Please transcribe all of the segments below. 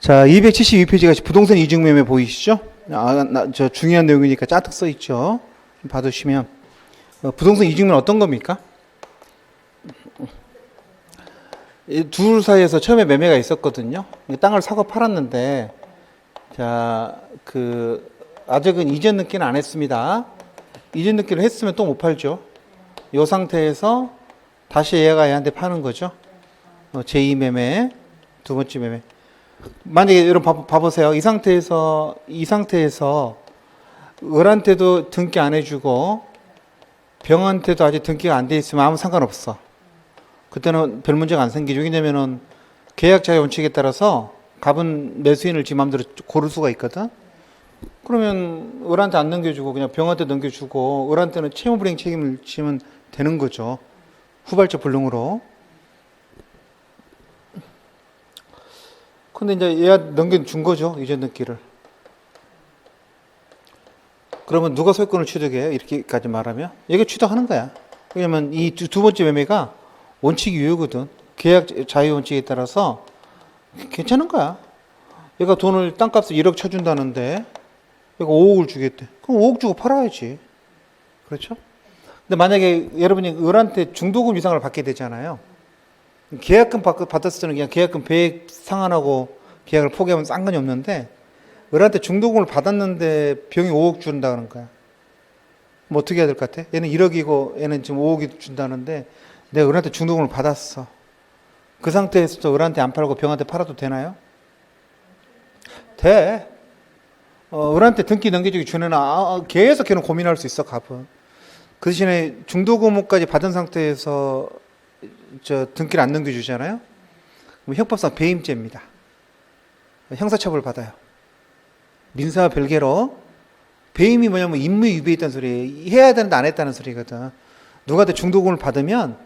자, 272페이지가 부동산 이중매매 보이시죠? 저 중요한 내용이니까 짜득 써 있죠. 봐두시면 부동산 이중매매는 어떤 겁니까? 둘 사이에서 처음에 매매가 있었거든요. 땅을 사고 팔았는데, 자, 아직은 이전 등기는 안 했습니다. 이전 등기를 했으면 또 못 팔죠. 이 상태에서 다시 얘가 얘한테 파는 거죠. 제2 매매, 두 번째 매매. 만약에 여러분 봐보세요. 이 상태에서 을한테도 등기 안 해주고 병한테도 아직 등기가 안 돼 있으면 아무 상관없어. 그때는 별 문제가 안 생기죠. 왜냐면은 계약자의 원칙에 따라서 갑은 매수인을 지 마음대로 고를 수가 있거든. 그러면 을한테 안 넘겨주고 그냥 병한테 넘겨주고 을한테는 채무불이행 책임을 지면 되는 거죠. 후발적 불능으로. 근데 이제 얘가 넘겨준 거죠. 이전 등기를. 그러면 누가 소유권을 취득해요? 이렇게까지 말하면? 얘가 취득하는 거야. 왜냐면 이 두 번째 매매가 원칙이 유효거든. 계약 자유 원칙에 따라서 괜찮은 거야. 얘가 돈을 땅값을 1억 쳐준다는데 얘가 5억을 주겠대. 그럼 5억 주고 팔아야지. 그렇죠? 근데 만약에 여러분이 을한테 중도금 이상을 받게 되잖아요. 계약금 받았을 때는 그냥 계약금 배액 상환하고 계약을 포기하면 상관이 없는데 을한테 중도금을 받았는데 병이 5억 준다 그런 거야. 뭐 어떻게 해야 될 것 같아? 얘는 1억이고 얘는 지금 5억이 준다는데 내가 을한테 중도금을 받았어. 그 상태에서도 을한테 안 팔고 병한테 팔아도 되나요? 돼. 을한테 등기 넘겨주기 전에는 계속 걔는 고민할 수 있어, 갑은. 그 대신에 중도금까지 받은 상태에서 등기를 안 넘겨주잖아요? 그럼 형법상 배임죄입니다. 형사처벌 받아요. 민사와 별개로. 배임이 뭐냐면 임무위배에 있다는 소리예요. 해야 되는데 안 했다는 소리거든. 누구한테 중도금을 받으면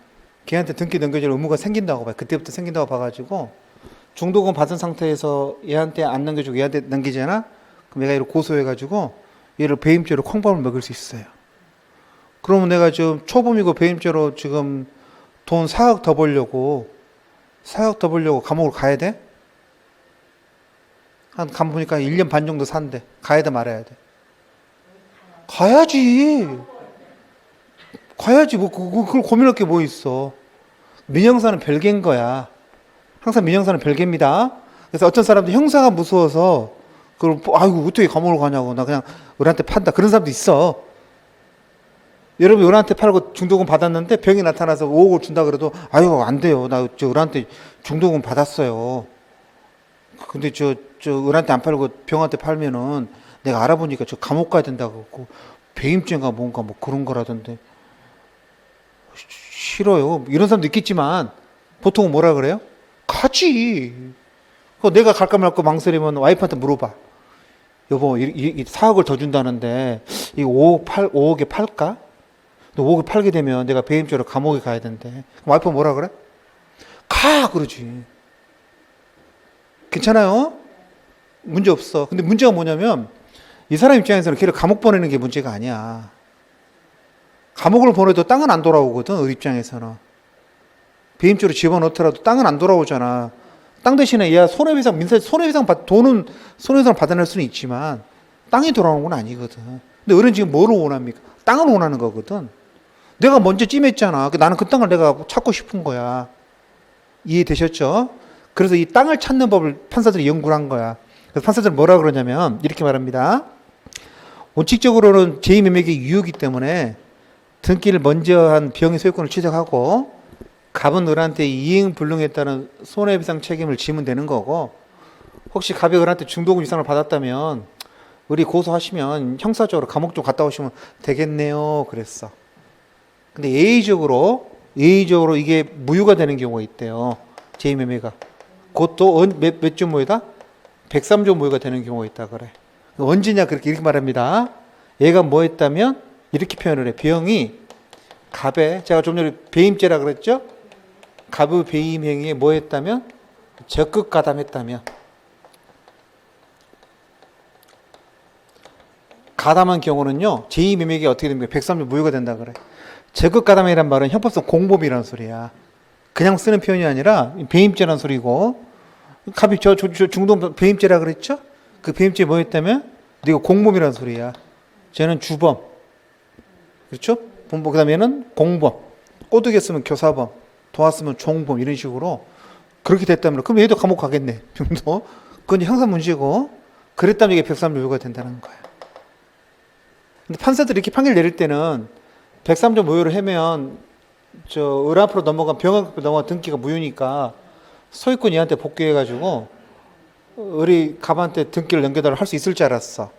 걔한테 등기 넘겨줄 의무가 생긴다고 봐요. 그때부터 생긴다고 봐가지고 중도금 받은 상태에서 얘한테 안 넘겨주고 얘한테 넘기잖아? 그럼 얘가 얘를 고소해가지고 얘를 배임죄로 콩밥을 먹일 수 있어요. 그러면 내가 지금 초범이고 배임죄로 지금 돈 4억 더 벌려고 감옥을 가야 돼? 감 보니까 1년 반 정도 산대. 가야 돼 말아야 돼? 가야지. 뭐 그걸 고민할 게 뭐 있어. 민형사는 별개인 거야. 항상 민형사는 별개입니다. 그래서 어떤 사람들 형사가 무서워서 그걸 아이고 어떻게 감옥을 가냐고 나 그냥 을한테 판다 그런 사람도 있어. 여러분 을한테 팔고 중도금 받았는데 병이 나타나서 5억을 준다 그래도 아이고 안 돼요. 나 을한테 중도금 받았어요. 근데 을한테 안 팔고 병한테 팔면은 내가 알아보니까 저 감옥 가야 된다고 배임죄인가 뭔가 뭐 그런 거라던데 싫어요. 이런 사람도 있겠지만 보통은 뭐라 그래요? 가지. 내가 갈까 말까 망설이면 와이프한테 물어봐. 여보, 4억을 더 준다는데 이거 5억에 팔까? 5억에 팔게 되면 내가 배임죄로 감옥에 가야 된대. 그럼 와이프가 뭐라 그래? 가! 그러지. 괜찮아요? 문제 없어. 근데 문제가 뭐냐면 이 사람 입장에서는 걔를 감옥 보내는 게 문제가 아니야. 감옥을 보내도 땅은 안 돌아오거든. 을 입장에서는. 배임죄로 집어넣더라도 땅은 안 돌아오잖아. 땅 대신에 얘 손해배상 돈은 손해배상 받아낼 수는 있지만 땅이 돌아오는 건 아니거든. 근데 을은 지금 뭐를 원합니까? 땅을 원하는 거거든. 내가 먼저 찜했잖아. 나는 그 땅을 내가 찾고 싶은 거야. 이해되셨죠? 그래서 이 땅을 찾는 법을 판사들이 연구를 한 거야. 그래서 판사들은 뭐라 그러냐면 이렇게 말합니다. 원칙적으로는 제2매매계획이 유효이기 때문에 등기를 먼저 한 병의 소유권을 취득하고 갑은 을한테 이행불능했다는 손해배상 책임을 지면 되는 거고 혹시 갑이 을한테 중도금 이상을 받았다면 을이 고소하시면 형사적으로 감옥 좀 갔다 오시면 되겠네요. 그랬어. 근데 예의적으로 이게 무효가 되는 경우가 있대요. 제2매매가. 그것도 몇 조 무효다? 103조 무효가 되는 경우가 있다 그래. 언제냐 이렇게 말합니다. 얘가 뭐 했다면 이렇게 표현을 해. 병이 갑에 제가 좀 전에 배임죄라 그랬죠? 갑의 배임 행위에 뭐 했다면 적극 가담했다면 가담한 경우는요. 제2매매계획이 어떻게 됩니까? 103조 무효가 된다 그래. 적극 가담이란 말은 형법상 공범이라는 소리야. 그냥 쓰는 표현이 아니라 배임죄라는 소리고 갑이 중동 배임죄라 그랬죠? 그 배임죄 뭐였다면? 네가 공범이라는 소리야. 쟤는 주범. 그렇죠? 본범, 그 다음에는 공범. 꼬드겼으면 교사범. 도왔으면 종범. 이런 식으로. 그렇게 됐다면, 그럼 얘도 감옥 가겠네. 정도. 그건 이제 형사 문제고. 그랬다면 이게 103조 모요가 된다는 거야. 근데 판사들이 이렇게 판결 내릴 때는 103조 모요를 하면 을 앞으로 넘어간 병원 앞으로 넘어간 등기가 무효니까 소유권 얘한테 복귀해가지고 을이 갑한테 등기를 넘겨달라고 할 수 있을 줄 알았어.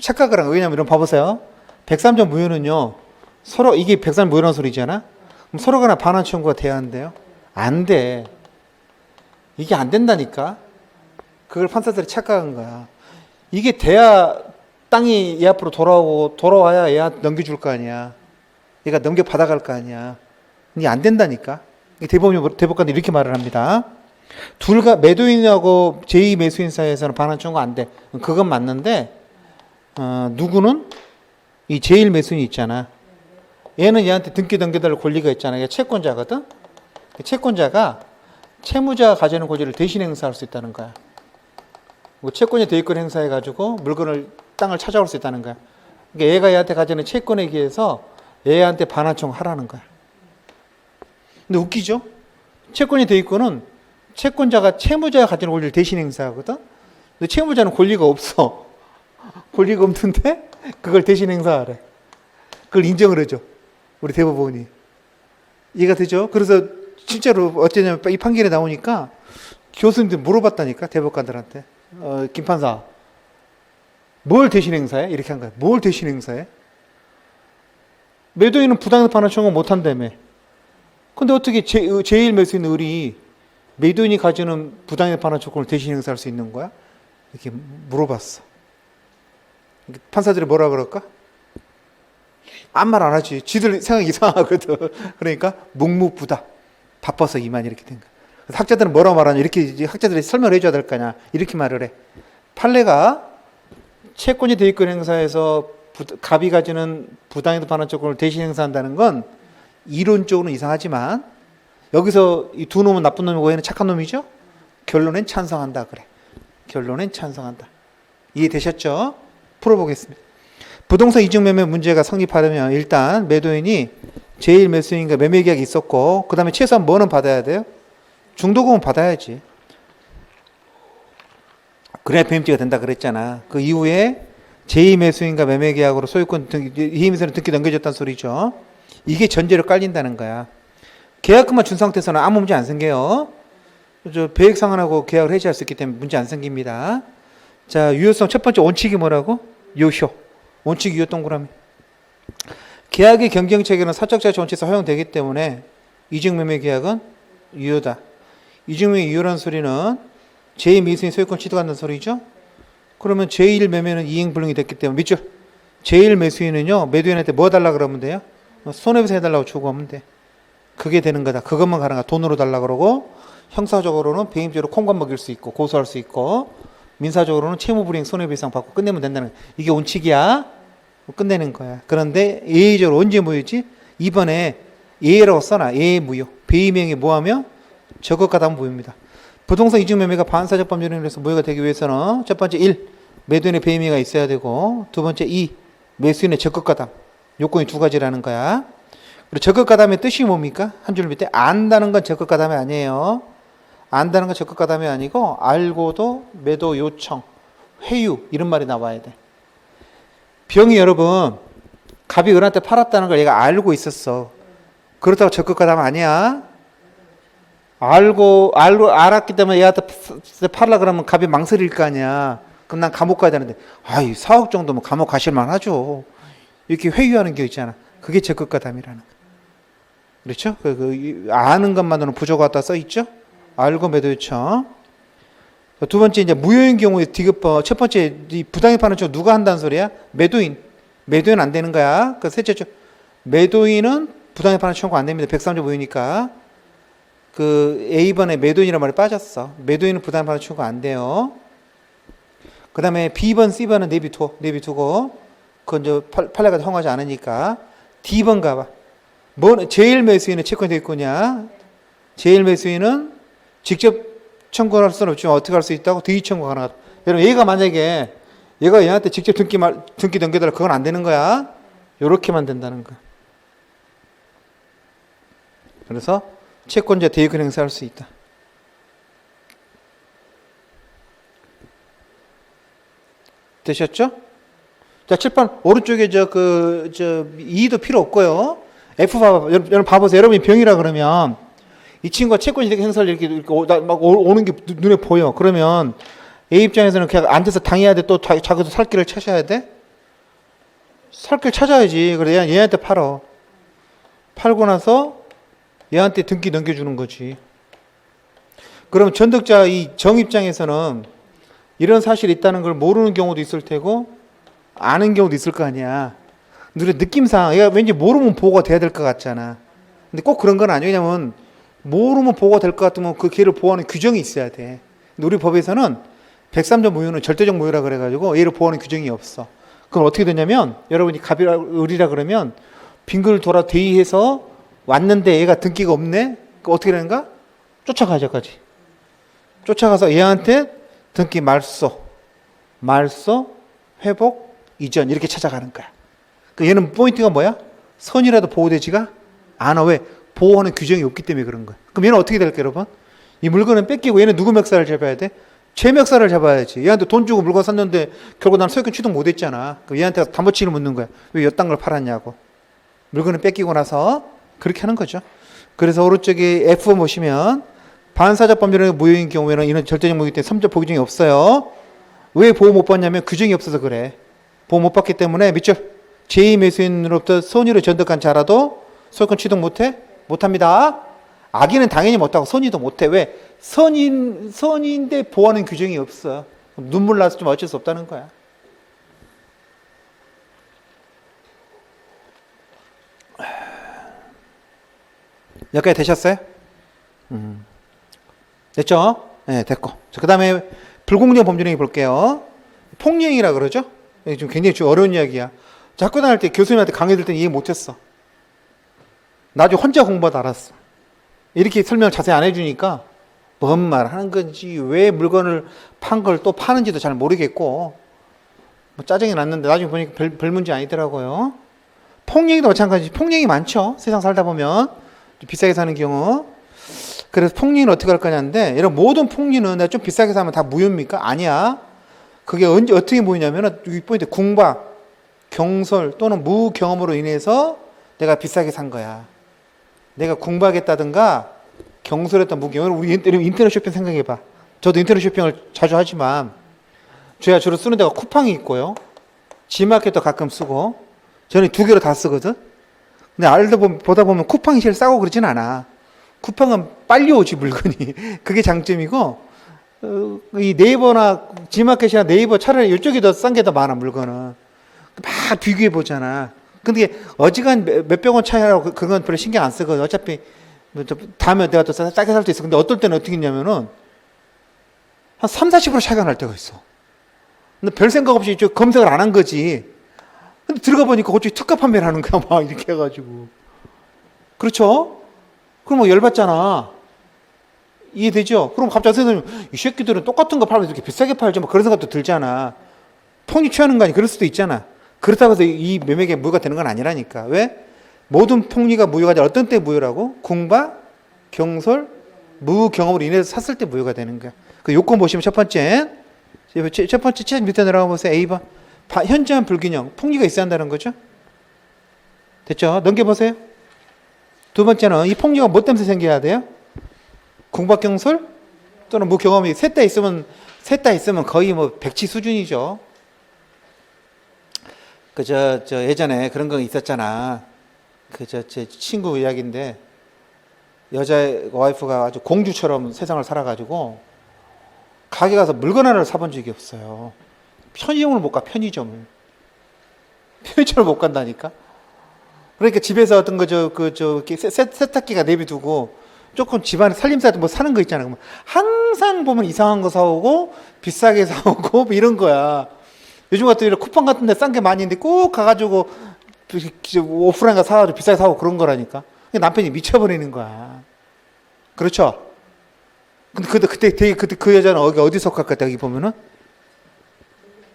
착각을 한 거야. 왜냐면 이런 봐보세요. 103조 무효는요. 서로 이게 103조 무효라는 소리잖아. 그럼 서로 간에 반환 청구가 돼야 한대요. 안 돼. 이게 안 된다니까. 그걸 판사들이 착각한 거야. 이게 돼야 땅이 얘 앞으로 돌아와야 얘한테 넘겨줄 거 아니야. 얘가 넘겨받아갈 거 아니야. 이게 안 된다니까. 대법관이 이렇게 말을 합니다. 매도인하고 제2매수인 사이에서는 반환 청구 안 돼. 그건 맞는데, 누구는 이 제1매수인이 있잖아. 얘는 얘한테 등기 넘겨달라고 권리가 있잖아. 얘가 채권자거든. 채권자가 채무자가 가지는 권리를 대신 행사할 수 있다는 거야. 채권의 대위권 행사해가지고 땅을 찾아올 수 있다는 거야. 그러니까 얘가 얘한테 가지는 채권에 의해서 얘한테 반환 청구하라는 거야. 근데 웃기죠? 채권의 대위권은 채권자가 채무자가 가지는 권리를 대신 행사하거든. 근데 채무자는 권리가 없어. 권리가 없는데 그걸 대신 행사하래. 그걸 인정을 해줘. 우리 대법원이. 이해가 되죠? 그래서 진짜로 어쩌냐면 이 판결에 나오니까 교수님들 물어봤다니까, 대법관들한테. 김 판사, 뭘 대신 행사해? 이렇게 한 거야. 뭘 대신 행사해? 매도인은 부당한 반환 청구 못 한다며. 근데 어떻게 제1 매수인 을이 매도인이 가지는 부당한 반환 청구를 대신 행사할 수 있는 거야? 이렇게 물어봤어. 판사들이 뭐라 그럴까? 아무 말 안 하지. 지들 생각이 이상하거든. 그러니까 묵묵부답. 바빠서 이만 이렇게 된 거야. 학자들은 뭐라고 말하냐, 이렇게 학자들이 설명을 해줘야 될 거 아니야. 이렇게 말을 해. 판례가 채권이 대위권 행사에서 갑이 가지는 부당해도 반환 청구를 대신 행사한다는 건 이론적으로는 이상하지만 여기서 이 두 놈은 나쁜 놈이고 얘는 착한 놈이죠? 결론엔 찬성한다 그래. 결론엔 찬성한다. 이해되셨죠? 풀어보겠습니다. 부동산 이중매매 문제가 성립하려면 일단 매도인이 제1 매수인과 매매계약이 있었고, 그 다음에 최소한 뭐는 받아야 돼요? 중도금은 받아야지. 그래야 배임죄가 된다 그랬잖아. 그 이후에 제2 매수인과 매매계약으로 소유권 이임에서는 등기 넘겨줬다는 소리죠. 이게 전제로 깔린다는 거야. 계약금만 준 상태에서는 아무 문제 안 생겨요. 배액상환하고 계약을 해지할 수 있기 때문에 문제 안 생깁니다. 자, 유효성 첫 번째 원칙이 뭐라고? 요효. 원칙 유효 동그라미. 계약의 경쟁체계는 사적자치 원칙에서 허용되기 때문에 이중매매 계약은 유효다. 이중매매 유효라는 소리는 제2 매수인 소유권 취득한다는 소리죠. 그러면 제1 매매는 이행불능이 됐기 때문에 밑줄. 제1 매수인은요, 매도인한테 뭐 달라 그러면 돼요? 손해배상 해달라고 요구하면 돼. 그게 되는 거다. 그것만 가능하다. 돈으로 달라 그러고, 형사적으로는 배임죄로 콩밥 먹일 수 있고 고소할 수 있고, 민사적으로는 채무불이행 손해배상 받고 끝내면 된다는 거야. 이게 원칙이야. 끝내는 거야. 그런데 예외적으로 언제 무효지? 이번에 예외라고 써놔. 예외 무효. 배임행위 뭐하며? 저것가담 무효입니다. 부동산 이중매매가 반사적 법률에 의해서 무효가 되기 위해서는 첫 번째 1. 매도인의 배임행위가 있어야 되고, 두 번째 2. 매수인의 적극가담. 요건이 두 가지라는 거야. 그리고 적극가담의 뜻이 뭡니까? 한 줄 밑에 안다는 건 적극가담이 아니에요. 안다는 건 적극가담이 아니고 알고도 매도 요청, 회유 이런 말이 나와야 돼. 병이 여러분, 갑이 을한테 팔았다는 걸 얘가 알고 있었어. 그렇다고 적극가담 아니야. 알았기 때문에 얘한테 팔라 그러면 갑이 망설일 거 아니야. 그럼 난 감옥 가야 되는데, 4억 정도면 감옥 가실만 하죠. 이렇게 회유하는 게 있잖아. 그게 적극가담이라는 거. 그렇죠? 아는 것만으로는 부족하다 써 있죠? 알고 매도 요청. 두 번째, 이제 무효인 경우에 디귿법. 첫 번째, 이 부당히 파는 쪽 누가 한다는 소리야? 매도인. 매도인 안 되는 거야. 그 셋째, 매도인은 부당히 파는 청구 안 됩니다. 103조 무효니까. 그 A번에 매도인이라는 말이 빠졌어. 매도인은 부당히 파는 청구 안 돼요. 그 다음에 B번, C번은 내비두고. 그건 이제 판례가 통하지 않으니까. D번 가봐. 제일 매수인은 채권이 되겠구냐? 제일 매수인은 직접 청구할 수는 없지만 어떻게 할 수 있다고? 대의 청구가 가능하다. 여러분, 얘가 만약에 얘가 얘한테 직접 등기 넘겨달라, 그건 안 되는 거야. 요렇게만 된다는 거야. 그래서 채권자 대의권 행사할 수 있다. 되셨죠? 자, 칠판 오른쪽에 E도 필요 없고요. F 봐봐. 여러분 봐보세요. 여러분이 병이라 그러면 이 친구가 채권 이렇게 행사를 이렇게 막 오는 게 눈에 보여. 그러면 A 입장에서는 그냥 앉아서 당해야 돼? 또 자기도 살 길을 찾아야 돼? 살 길 찾아야지. 그래 얘한테 팔어. 팔고 나서 얘한테 등기 넘겨주는 거지. 그럼 전득자 이 정 입장에서는 이런 사실이 있다는 걸 모르는 경우도 있을 테고 아는 경우도 있을 거 아니야. 근데 느낌상 얘가 왠지 모르면 보호가 돼야 될 것 같잖아. 근데 꼭 그런 건 아니에요. 왜냐면 모르면 보호가 될 것 같으면 그 걔를 보호하는 규정이 있어야 돼. 근데 우리 법에서는 103조 무효는 절대적 무효라 그래가지고 얘를 보호하는 규정이 없어. 그럼 어떻게 되냐면 여러분이 갑이라 을이라 그러면 빙글 돌아 대의해서 왔는데 얘가 등기가 없네? 그 어떻게 되는가? 쫓아가자까지. 쫓아가서 얘한테 등기 말소, 회복, 이전 이렇게 찾아가는 거야. 그 얘는 포인트가 뭐야? 선이라도 보호되지가 않아. 왜? 보호하는 규정이 없기 때문에 그런 거야. 그럼 얘는 어떻게 될까 여러분? 이 물건은 뺏기고 얘는 누구 멱살을 잡아야 돼? 제 멱살을 잡아야지. 얘한테 돈 주고 물건 샀는데 결국 난 소유권 취득 못했잖아. 그럼 얘한테 담보치를 묻는 거야. 왜 이딴 걸 팔았냐고. 물건을 뺏기고 나서 그렇게 하는 거죠. 그래서 오른쪽에 F 보시면 반사적 범죄는 무효인 경우에는 이런 절대적 무효이기 때문에 3조 보기 중에 없어요. 왜 보호 못 받냐면 규정이 없어서 그래. 보호 못 받기 때문에 밑줄 제2매수인으로부터 선의로 전득한 자라도 소유권 취득 못해? 못합니다. 악인은 당연히 못하고 선의도 못해. 왜? 선의인데 보호하는 규정이 없어. 눈물 나서 좀 어쩔 수 없다는 거야. 여기까지 되셨어요? 됐죠? 네, 됐고. 그 다음에 불공정 범죄행위 볼게요. 폭력이라 그러죠? 좀 굉장히 좀 어려운 이야기야. 학교 다닐 때 교수님한테 강의 들 때는 이해 못했어. 나중에 혼자 공부하다 알았어. 이렇게 설명 자세히 안 해주니까 뭔 말 하는 건지 왜 물건을 판 걸 또 파는지도 잘 모르겠고 뭐 짜증이 났는데 나중에 보니까 별 문제 아니더라고요. 폭력도 마찬가지. 폭력이 많죠. 세상 살다 보면 비싸게 사는 경우. 그래서 폭리는 어떻게 할 거냐인데, 이런 모든 폭리는 내가 좀 비싸게 사면 다 무효입니까? 아니야. 그게 언제 어떻게 무효냐면은 이 포인트 궁박, 경솔 또는 무경험으로 인해서 내가 비싸게 산 거야. 내가 궁박했다든가 경솔했던 무경험. 우리 인터넷 쇼핑 생각해봐. 저도 인터넷 쇼핑을 자주 하지만 저야 주로 쓰는 데가 쿠팡이 있고요. 지마켓도 가끔 쓰고 저는 두 개로 다 쓰거든. 근데 보다 보면 쿠팡이 제일 싸고 그러진 않아. 쿠팡은 빨리 오지 물건이. 그게 장점이고 이 네이버나 지마켓이나 네이버 차라리 이쪽이 더 싼 게 더 많아 물건은. 막 비교해 보잖아. 근데 어지간 몇백 원 차이라고 그건 별로 신경 안 쓰거든. 어차피 다음에 내가 더 싸게 살 수 있어. 근데 어떨 때는 어떻게 했냐면은 한 3, 40% 차이가 날 때가 있어. 근데 별 생각 없이 이쪽 검색을 안 한 거지. 근데 들어가 보니까 그쪽이 특가 판매를 하는 거야. 막 이렇게 해가지고. 그렇죠? 그럼 뭐 열받잖아. 이해되죠? 그럼 갑자기 선생님, 이 새끼들은 똑같은 거 팔면서 이렇게 비싸게 팔지 뭐 그런 생각도 들잖아. 폭리 취하는 거 아니? 그럴 수도 있잖아. 그렇다고 해서 이 매매가 무효가 되는 건 아니라니까. 왜? 모든 폭리가 무효가 돼. 어떤 때 무효라고? 궁박, 경솔, 무경험으로 인해서 샀을 때 무효가 되는 거야. 그 요건 보시면 첫 번째 책 밑에 내려가 보세요. A번. 현저한 불균형, 폭리가 있어야 한다는 거죠. 됐죠? 넘겨보세요. 두 번째는 이 폭리가 뭐 때문에 생겨야 돼요? 궁박경솔 또는 무경험이 셋 다 있으면 거의 뭐 백치 수준이죠. 저 예전에 그런 거 있었잖아. 제 친구 이야기인데 여자 와이프가 아주 공주처럼 세상을 살아가지고 가게 가서 물건 하나를 사본 적이 없어요. 편의점을 못 가, 편의점을 못 간다니까. 그러니까 집에서 어떤 세탁기가 내비두고 조금 집안에 살림살이 뭐 사는 거 있잖아요. 항상 보면 이상한 거 사오고 비싸게 사오고 뭐 이런 거야. 요즘 같은 이런 쿠팡 같은 데 싼 게 많이 있는데 꼭 가가지고 오프라인 가서 사가지고 비싸게 사고 그런 거라니까. 남편이 미쳐버리는 거야. 그렇죠? 근데 그때 되게 그때 그 여자는 어디 속할 것 같아? 여기 보면은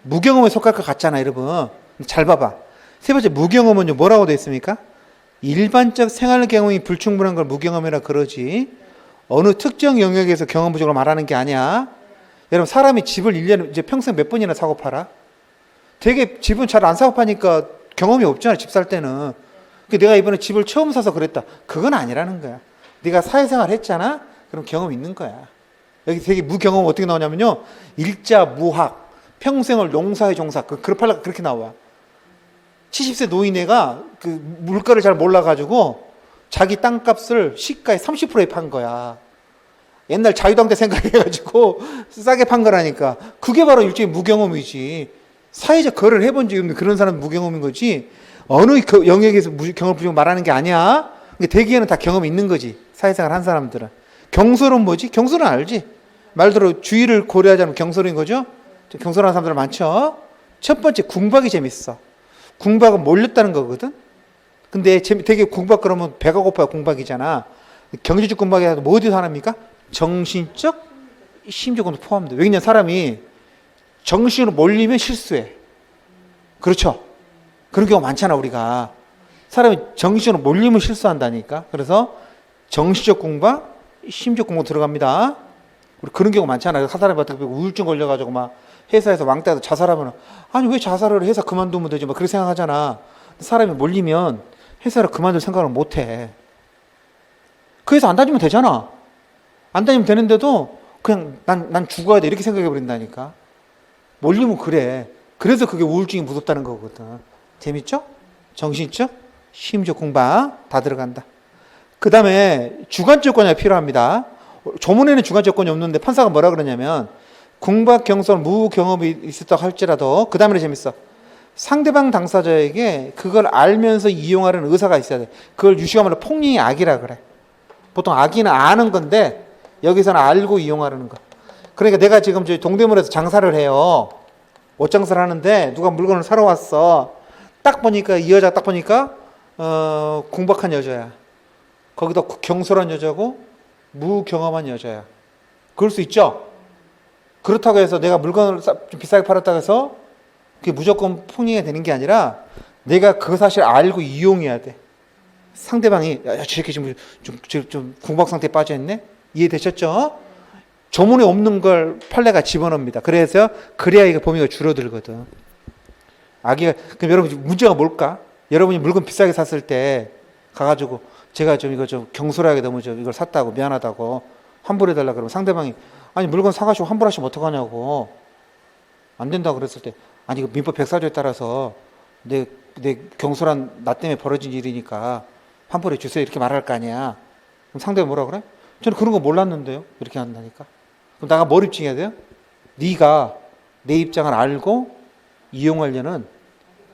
무경험에 속할 것 같잖아, 여러분. 잘 봐봐. 세 번째 무경험은요 뭐라고 되어 있습니까? 일반적 생활 경험이 불충분한 걸 무경험이라 그러지. 어느 특정 영역에서 경험 부족을 말하는 게 아니야. 여러분 사람이 집을 1년에 이제 평생 몇 번이나 사고 팔아? 되게 집은 잘 안 사고 파니까 경험이 없잖아, 집 살 때는. 내가 이번에 집을 처음 사서 그랬다. 그건 아니라는 거야. 네가 사회생활 했잖아? 그럼 경험 있는 거야. 여기 되게 무경험 어떻게 나오냐면요. 일자 무학, 평생을 농사에 종사, 그렇게 나와. 70세 노인네가 그 물가를 잘 몰라가지고 자기 땅값을 시가의 30%에 판 거야. 옛날 자유당 때 생각해가지고 싸게 판 거라니까. 그게 바로 일종의 무경험이지. 사회적 거래를 해본 적이 없는 그런 사람은 무경험인 거지. 어느 영역에서 경험 부족 말하는 게 아니야. 대개는 다 경험이 있는 거지. 사회생활 한 사람들은. 경솔은 뭐지? 경솔은 알지. 말대로 주의를 고려하지 않으면 경솔인 거죠. 경솔한 사람들 많죠. 첫 번째 궁박이 재밌어. 궁박은 몰렸다는 거거든. 근데 되게 궁박 그러면 배가 고파야 궁박이잖아. 경제적 궁박이라도 뭐 어디서 하나입니까? 정신적, 심적으로 포함돼. 왜냐면 사람이 정신으로 몰리면 실수해. 그렇죠? 그런 경우 많잖아, 우리가. 사람이 정신으로 몰리면 실수한다니까. 그래서 정신적 공박, 심적 공박 들어갑니다. 우리 그런 경우 많잖아. 사람이 우울증 걸려가지고 막 회사에서 왕따에서 자살하면, 아니 왜 자살을 회사 그만두면 되지? 막 그렇게 생각하잖아. 사람이 몰리면 회사를 그만둘 생각을 못 해. 그 회사 안 다니면 되잖아. 안 다니면 되는데도 그냥 난 죽어야 돼 이렇게 생각해 버린다니까. 몰리면 그래. 그래서 그게 우울증이 무섭다는 거거든. 재밌죠? 정신적, 심적 공방 다 들어간다. 그 다음에 주관적 권위가 필요합니다. 조문에는 주관적 권위 없는데 판사가 뭐라 그러냐면 궁박, 경솔, 무경험이 있었다 할지라도 그 다음에 재밌어. 상대방 당사자에게 그걸 알면서 이용하려는 의사가 있어야 돼. 그걸 유식한 말로 폭리의 악이라 그래. 보통 악의는 아는 건데 여기서는 알고 이용하려는 거. 그러니까 내가 지금 저희 동대문에서 장사를 해요. 옷장사를 하는데 누가 물건을 사러 왔어. 딱 보니까 이 여자 딱 보니까 궁박한 여자야. 거기다 경솔한 여자고 무경험한 여자야. 그럴 수 있죠. 그렇다고 해서 내가 물건을 좀 비싸게 팔았다고 해서 그게 무조건 폭리가 되는 게 아니라 내가 그 사실을 알고 이용해야 돼. 상대방이 야, 저렇게 좀 궁박 상태에 빠져 있네. 이해되셨죠? 조문에 없는 걸 판례가 집어넣습니다. 그래야 이거 범위가 줄어들거든. 그럼 여러분 문제가 뭘까? 여러분이 물건 비싸게 샀을 때 가가지고 제가 이거 경솔하게 너무 이걸 샀다고 미안하다고 환불해달라 그러면 상대방이 아니 물건 사가지고 환불하시면 어떡하냐고 안 된다고 그랬을 때 아니 이거 민법 104조에 따라서 내 경솔한 나 때문에 벌어진 일이니까 환불해 주세요 이렇게 말할 거 아니야. 그럼 상대가 뭐라 그래? 저는 그런 거 몰랐는데요. 이렇게 한다니까. 그럼 내가 뭘 입증해야 돼요? 네가 내 입장을 알고 이용하려는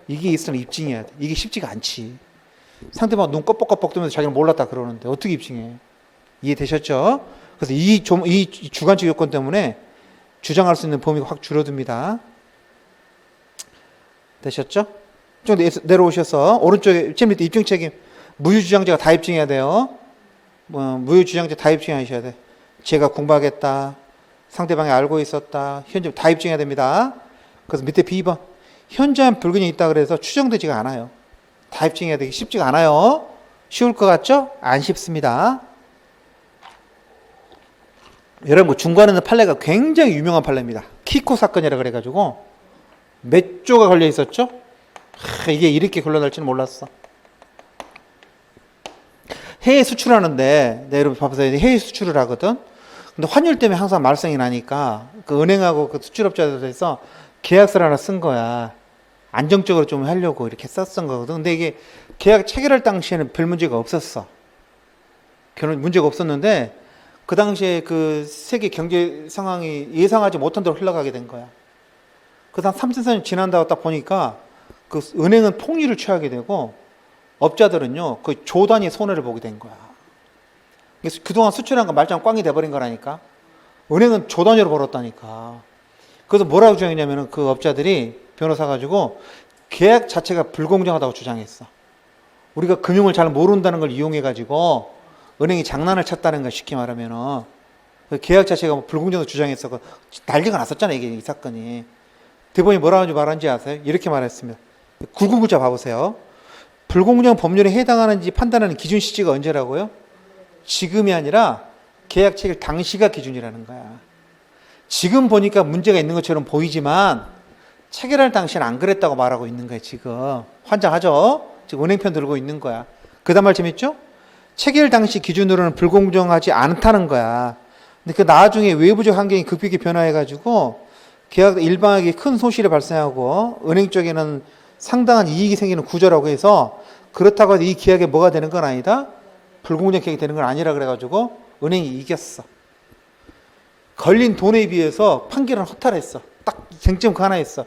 이게 있으면 입증해야 돼. 이게 쉽지가 않지. 상대방 눈 껌뻑껌뻑 뜨면서 자기는 몰랐다 그러는데 어떻게 입증해? 이해되셨죠? 그래서 이 주관적 요건 때문에 주장할 수 있는 범위가 확 줄어듭니다. 되셨죠? 좀 내려오셔서 오른쪽에 맨 밑에 입증 책임 무유주장자가 다 입증해야 돼요. 무유주장자 다 입증하셔야 돼. 제가 궁박했다. 상대방이 알고 있었다. 현재 다 입증해야 됩니다. 그래서 밑에 B번 현저한 불균형이 있다 그래서 추정되지가 않아요. 다 입증해야 되기 쉽지가 않아요. 쉬울 것 같죠? 안 쉽습니다. 여러분 중간에는 판례가 굉장히 유명한 판례입니다. 키코 사건이라 그래가지고 몇 조가 걸려 있었죠? 이게 이렇게 걸려날지는 몰랐어. 해외 수출하는데 여러분 봐보세요. 해외 수출을 하거든. 근데 환율 때문에 항상 말썽이 나니까 그 은행하고 그 수출업자들에서 계약서를 하나 쓴 거야. 안정적으로 좀 하려고 이렇게 썼던 거거든. 근데 이게 계약 체결할 당시에는 별 문제가 없었어. 결혼 문제가 없었는데 그 당시에 그 세계 경제 상황이 예상하지 못한 대로 흘러가게 된 거야. 그다음 3, 4년 지난다고 딱 보니까 그 은행은 폭리를 취하게 되고 업자들은요 그 조 단위 손해를 보게 된 거야. 그래서 그동안 수출한 거 말짱 꽝이 돼버린 거라니까. 은행은 조 단위로 벌었다니까. 그래서 뭐라고 주장했냐면은 그 업자들이 변호사 가지고 계약 자체가 불공정하다고 주장했어. 우리가 금융을 잘 모른다는 걸 이용해 가지고 은행이 장난을 쳤다는 거야 쉽게 말하면은. 그 계약 자체가 뭐 불공정을 주장해서 난리가 났었잖아요. 이게 이 사건이. 대법원이 뭐라 하는지 말하는지 아세요? 이렇게 말했습니다. 굵은 글자 봐보세요. 불공정 법률에 해당하는지 판단하는 기준 시기가 언제라고요? 지금이 아니라 계약 체결 당시가 기준이라는 거야. 지금 보니까 문제가 있는 것처럼 보이지만 체결할 당시는 안 그랬다고 말하고 있는 거야. 지금 환장하죠? 지금 은행편 들고 있는 거야. 그 다음 말 재밌죠? 체결 당시 기준으로는 불공정하지 않다는 거야. 근데 그 나중에 외부적 환경이 급격히 변화해가지고 계약 일방에게 큰 손실이 발생하고 은행 쪽에는 상당한 이익이 생기는 구조라고 해서 그렇다고 해서 이 계약에 뭐가 되는 건 아니다? 불공정 계약이 되는 건 아니라 그래가지고 은행이 이겼어. 걸린 돈에 비해서 판결은 허탈했어. 딱 쟁점 그 하나 있어.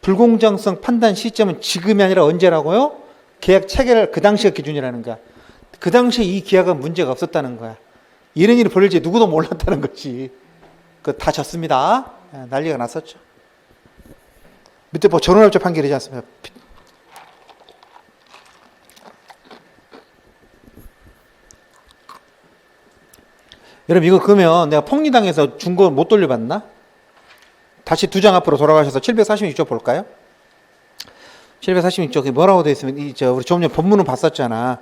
불공정성 판단 시점은 지금이 아니라 언제라고요? 계약 체결 그 당시가 기준이라는 거야. 그 당시에 이 계약은 문제가 없었다는 거야. 이런 일이 벌어질지 누구도 몰랐다는 거지. 그 다 졌습니다. 난리가 났었죠. 밑에 뭐 전원합작 판결이지 않습니까? 여러분 이거 그러면 내가 폭리당해서 준 거 못 돌려받나? 다시 두 장 앞으로 돌아가셔서 746쪽 볼까요? 746쪽에 뭐라고 되어 있으면 우리 좀 전에 법문은 봤었잖아.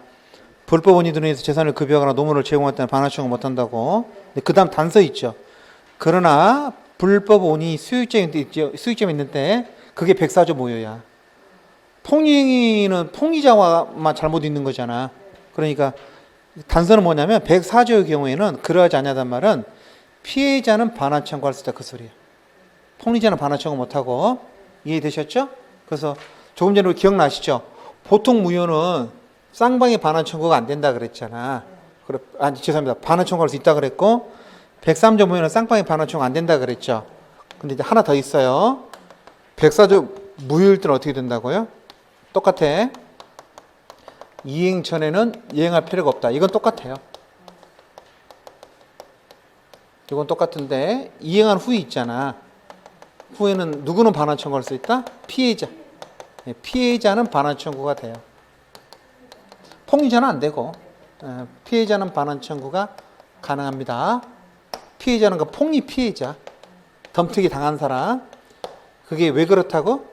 불법 원인으로 인해서 재산을 급여하거나 노무를 제공할 때는 반환 청구 못한다고. 그 다음 단서 있죠. 그러나 불법 원인이 수익점이 있는데 그게 104조 모여야. 폭리는 폭리자만 잘못 있는 거잖아. 그러니까 단서는 뭐냐면 104조의 경우에는 그러하지 않냐단 말은 피해자는 반환 청구할 수 있다 그 소리야. 폭리자는 반환 청구 못하고. 이해되셨죠? 그래서 조금 전에 기억나시죠? 보통 무효는 쌍방의 반환 청구가 안 된다 그랬잖아. 죄송합니다. 반환 청구할 수 있다 그랬고 103조 무효는 쌍방의 반환 청구 안 된다 그랬죠. 근데 이제 하나 더 있어요. 104조 무효일 때는 어떻게 된다고요? 똑같아. 이행 전에는 이행할 필요가 없다. 이건 똑같아요. 이건 똑같은데 이행한 후에 있잖아. 후에는 누구는 반환 청구할 수 있다? 피해자. 피해자는 반환 청구가 돼요. 폭리자는 안 되고 피해자는 반환 청구가 가능합니다. 피해자는 그 폭리 피해자. 덤태기 당한 사람. 그게 왜 그렇다고?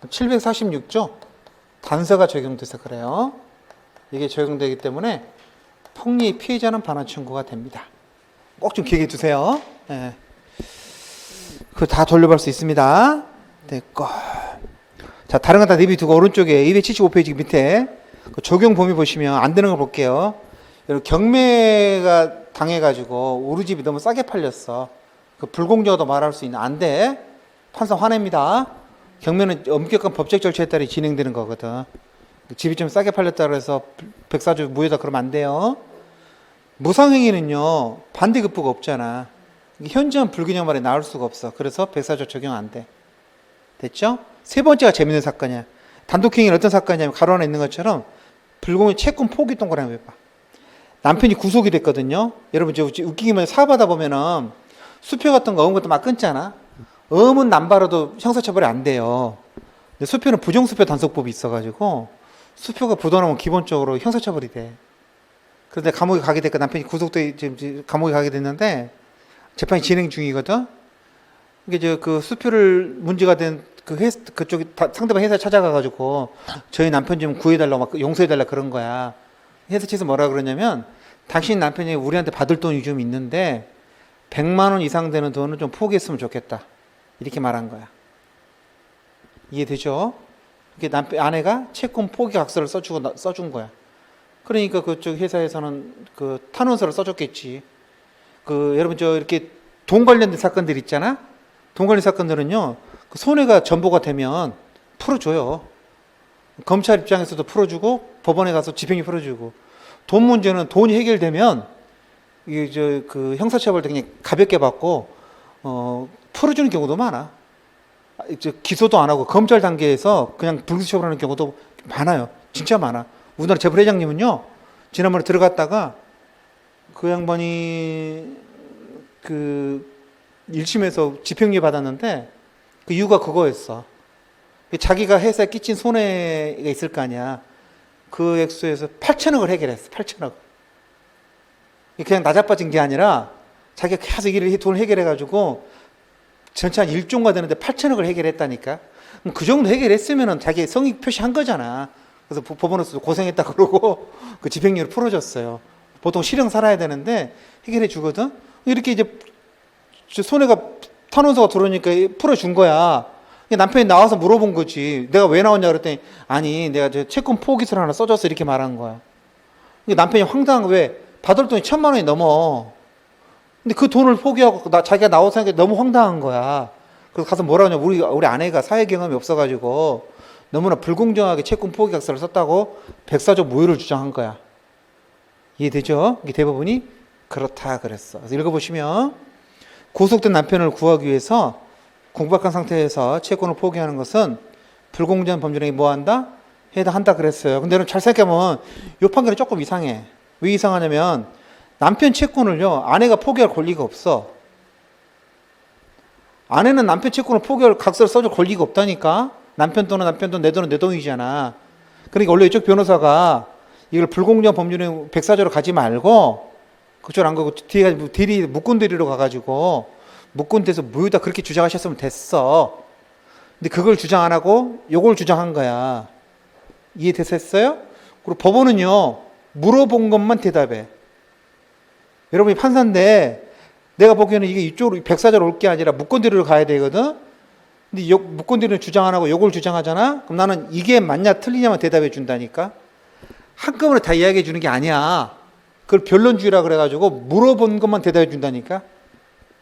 746조 단서가 적용돼서 그래요. 이게 적용되기 때문에 폭리 피해자는 반환 청구가 됩니다. 꼭 좀 기억해 두세요. 네. 그거 다 돌려볼 수 있습니다. 됐고. 자, 다른 건 다 내비두고 오른쪽에 275페이지 밑에 그 적용 범위 보시면 안 되는 거 볼게요. 여러분 경매가 당해가지고 우리 집이 너무 싸게 팔렸어. 그 불공정하다고 말할 수 있는 안 돼. 판사 화냅니다. 경매는 엄격한 법적 절차에 따라 진행되는 거거든. 집이 좀 싸게 팔렸다 그래서 104조 무효다 그러면 안 돼요. 무상행위는요 반대급부가 없잖아. 현저한 불균형 말에 나올 수가 없어. 그래서 104조 적용 안 돼. 됐죠? 세 번째가 재밌는 사건이야. 단독행위는 어떤 사건이냐면 가로 하나 있는 것처럼 불공정 채권 포기 동그라미 해봐. 남편이 구속이 됐거든요. 여러분 저 웃기기만 사업하다 보면은 수표 같은 거 어음 것도 막 끊잖아. 어음은 남발해도 형사처벌이 안 돼요. 근데 수표는 부정수표 단속법이 있어가지고 수표가 부도나면 기본적으로 형사처벌이 돼. 그런데 감옥에 가게 됐고 남편이 구속돼 지금 감옥에 가게 됐는데 재판이 진행 중이거든. 이게 그 수표를 문제가 된 그쪽이 상대방 회사 찾아가가지고 저희 남편 좀 구해달라고 막 용서해달라 그런 거야. 회사 측에서 뭐라 그러냐면 당신 남편이 우리한테 받을 돈이 좀 있는데 100만 원 이상 되는 돈은 좀 포기했으면 좋겠다. 이렇게 말한 거야. 이해되죠? 이게 아내가 채권 포기 각서를 써준 거야. 그러니까 그쪽 회사에서는 그 탄원서를 써줬겠지. 여러분 이렇게 돈 관련된 사건들 있잖아. 돈 관련 사건들은요. 그 손해가 전보가 되면 풀어줘요. 검찰 입장에서도 풀어주고 법원에 가서 집행유 풀어주고. 돈 문제는 돈이 해결되면 이게 그 형사처벌도 그냥 가볍게 받고 풀어주는 경우도 많아. 기소도 안 하고 검찰 단계에서 그냥 불기소처벌하는 경우도 많아요. 진짜 많아. 우리나라 재벌회장님은요 지난번에 들어갔다가 그 양반이 그 1심에서 집행유예 받았는데 그 이유가 그거였어. 자기가 회사에 끼친 손해가 있을 거 아니야. 그 액수에서 8천억을 해결했어. 8천억. 그냥 나자빠진 게 아니라 자기가 계속 돈을 해결해가지고 전체 한 1조가 되는데 8천억을 해결했다니까. 그럼 그 정도 해결했으면은 자기 성의 표시한 거잖아. 그래서 법원에서도 고생했다 그러고 그 집행유예를 풀어줬어요. 보통 실형 살아야 되는데 해결해 주거든. 이렇게 이제 손해가 탄원서가 들어오니까 풀어준 거야. 남편이 나와서 물어본 거지. 내가 왜 나왔냐 그랬더니 아니 내가 저 채권 포기서를 하나 써줘서 이렇게 말한 거야. 남편이 황당한 거 왜? 받을 돈이 1,000만 원이 넘어. 근데 그 돈을 포기하고 자기가 나와서 하는 게 너무 황당한 거야. 그래서 가서 뭐라 하냐. 우리 아내가 사회 경험이 없어가지고 너무나 불공정하게 채권 포기 각서를 썼다고 백사조 무효를 주장한 거야. 이해되죠? 이게 대법원이 그렇다 그랬어. 그래서 읽어보시면 구속된 남편을 구하기 위해서 공박한 상태에서 채권을 포기하는 것은 불공정한 법률행위 뭐한다? 해당한다 그랬어요. 근데 여러분 잘 생각해보면 이 판결이 조금 이상해. 왜 이상하냐면 남편 채권을요 아내가 포기할 권리가 없어. 아내는 남편 채권을 포기할 각서를 써줄 권리가 없다니까. 남편 돈은 남편 돈, 내 돈은 내 돈이잖아. 그러니까 원래 이쪽 변호사가 이걸 불공정한 법률행위 백사조로 가지 말고 그쪽으로 안 가고 뒤에 묵군 대리로 가가지고 묵군 대에서 무효다 그렇게 주장하셨으면 됐어. 근데 그걸 주장 안 하고 요걸 주장한 거야. 이해됐어요? 그리고 법원은요 물어본 것만 대답해. 여러분이 판사인데 내가 보기에는 이게 이쪽으로 백사조로 올 게 아니라 묵건대리로 가야 되거든. 근데 묵건대리는 주장 안 하고 요걸 주장하잖아. 그럼 나는 이게 맞냐 틀리냐만 대답해 준다니까. 한꺼번에 다 이야기해 주는 게 아니야. 그걸 변론주의라 그래가지고 물어본 것만 대답해 준다니까.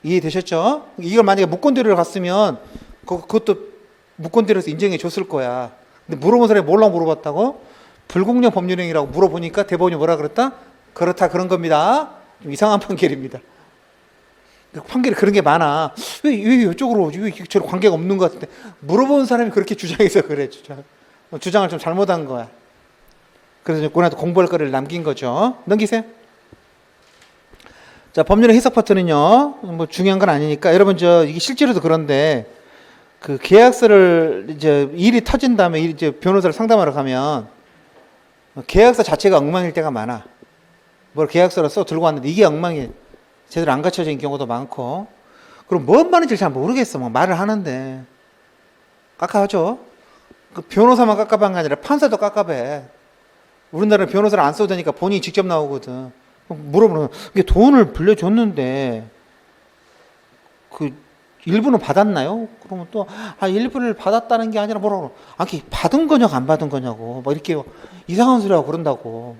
이해되셨죠? 이걸 만약에 묵건대리로 갔으면 그것도 묵건대리에서 인정해 줬을 거야. 근데 물어본 사람이 뭐라고 물어봤다고? 불공정 법률행위라고 물어보니까 대법원이 뭐라 그랬다? 그렇다 그런 겁니다. 좀 이상한 판결입니다. 판결이 그런 게 많아. 왜 이쪽으로 오지? 왜 저런 관계가 없는 것 같은데 물어본 사람이 그렇게 주장해서 그래. 주장을 좀 잘못한 거야. 그래서 그날도 공부할 거리를 남긴 거죠. 넘기세요. 자, 법률의 해석 파트는요. 뭐 중요한 건 아니니까 여러분 이게 실제로도 그런데 그 계약서를 이제 일이 터진 다음에 이제 변호사를 상담하러 가면 계약서 자체가 엉망일 때가 많아. 뭘 계약서를 써 들고 왔는데 이게 엉망이 제대로 안 갖춰진 경우도 많고. 그럼 뭔 말인지 잘 모르겠어. 뭐 말을 하는데 깝깝하죠. 그 변호사만 깝깝한 게 아니라 판사도 깝깝해. 우리나라는 변호사를 안 써도 되니까 본인이 직접 나오거든. 물어보면 이게 돈을 빌려줬는데 그 일부는 받았나요? 그러면 또 일부를 받았다는 게 아니라 뭐라고 받은 거냐고 안 받은 거냐고 막 이렇게 이상한 소리하고 그런다고.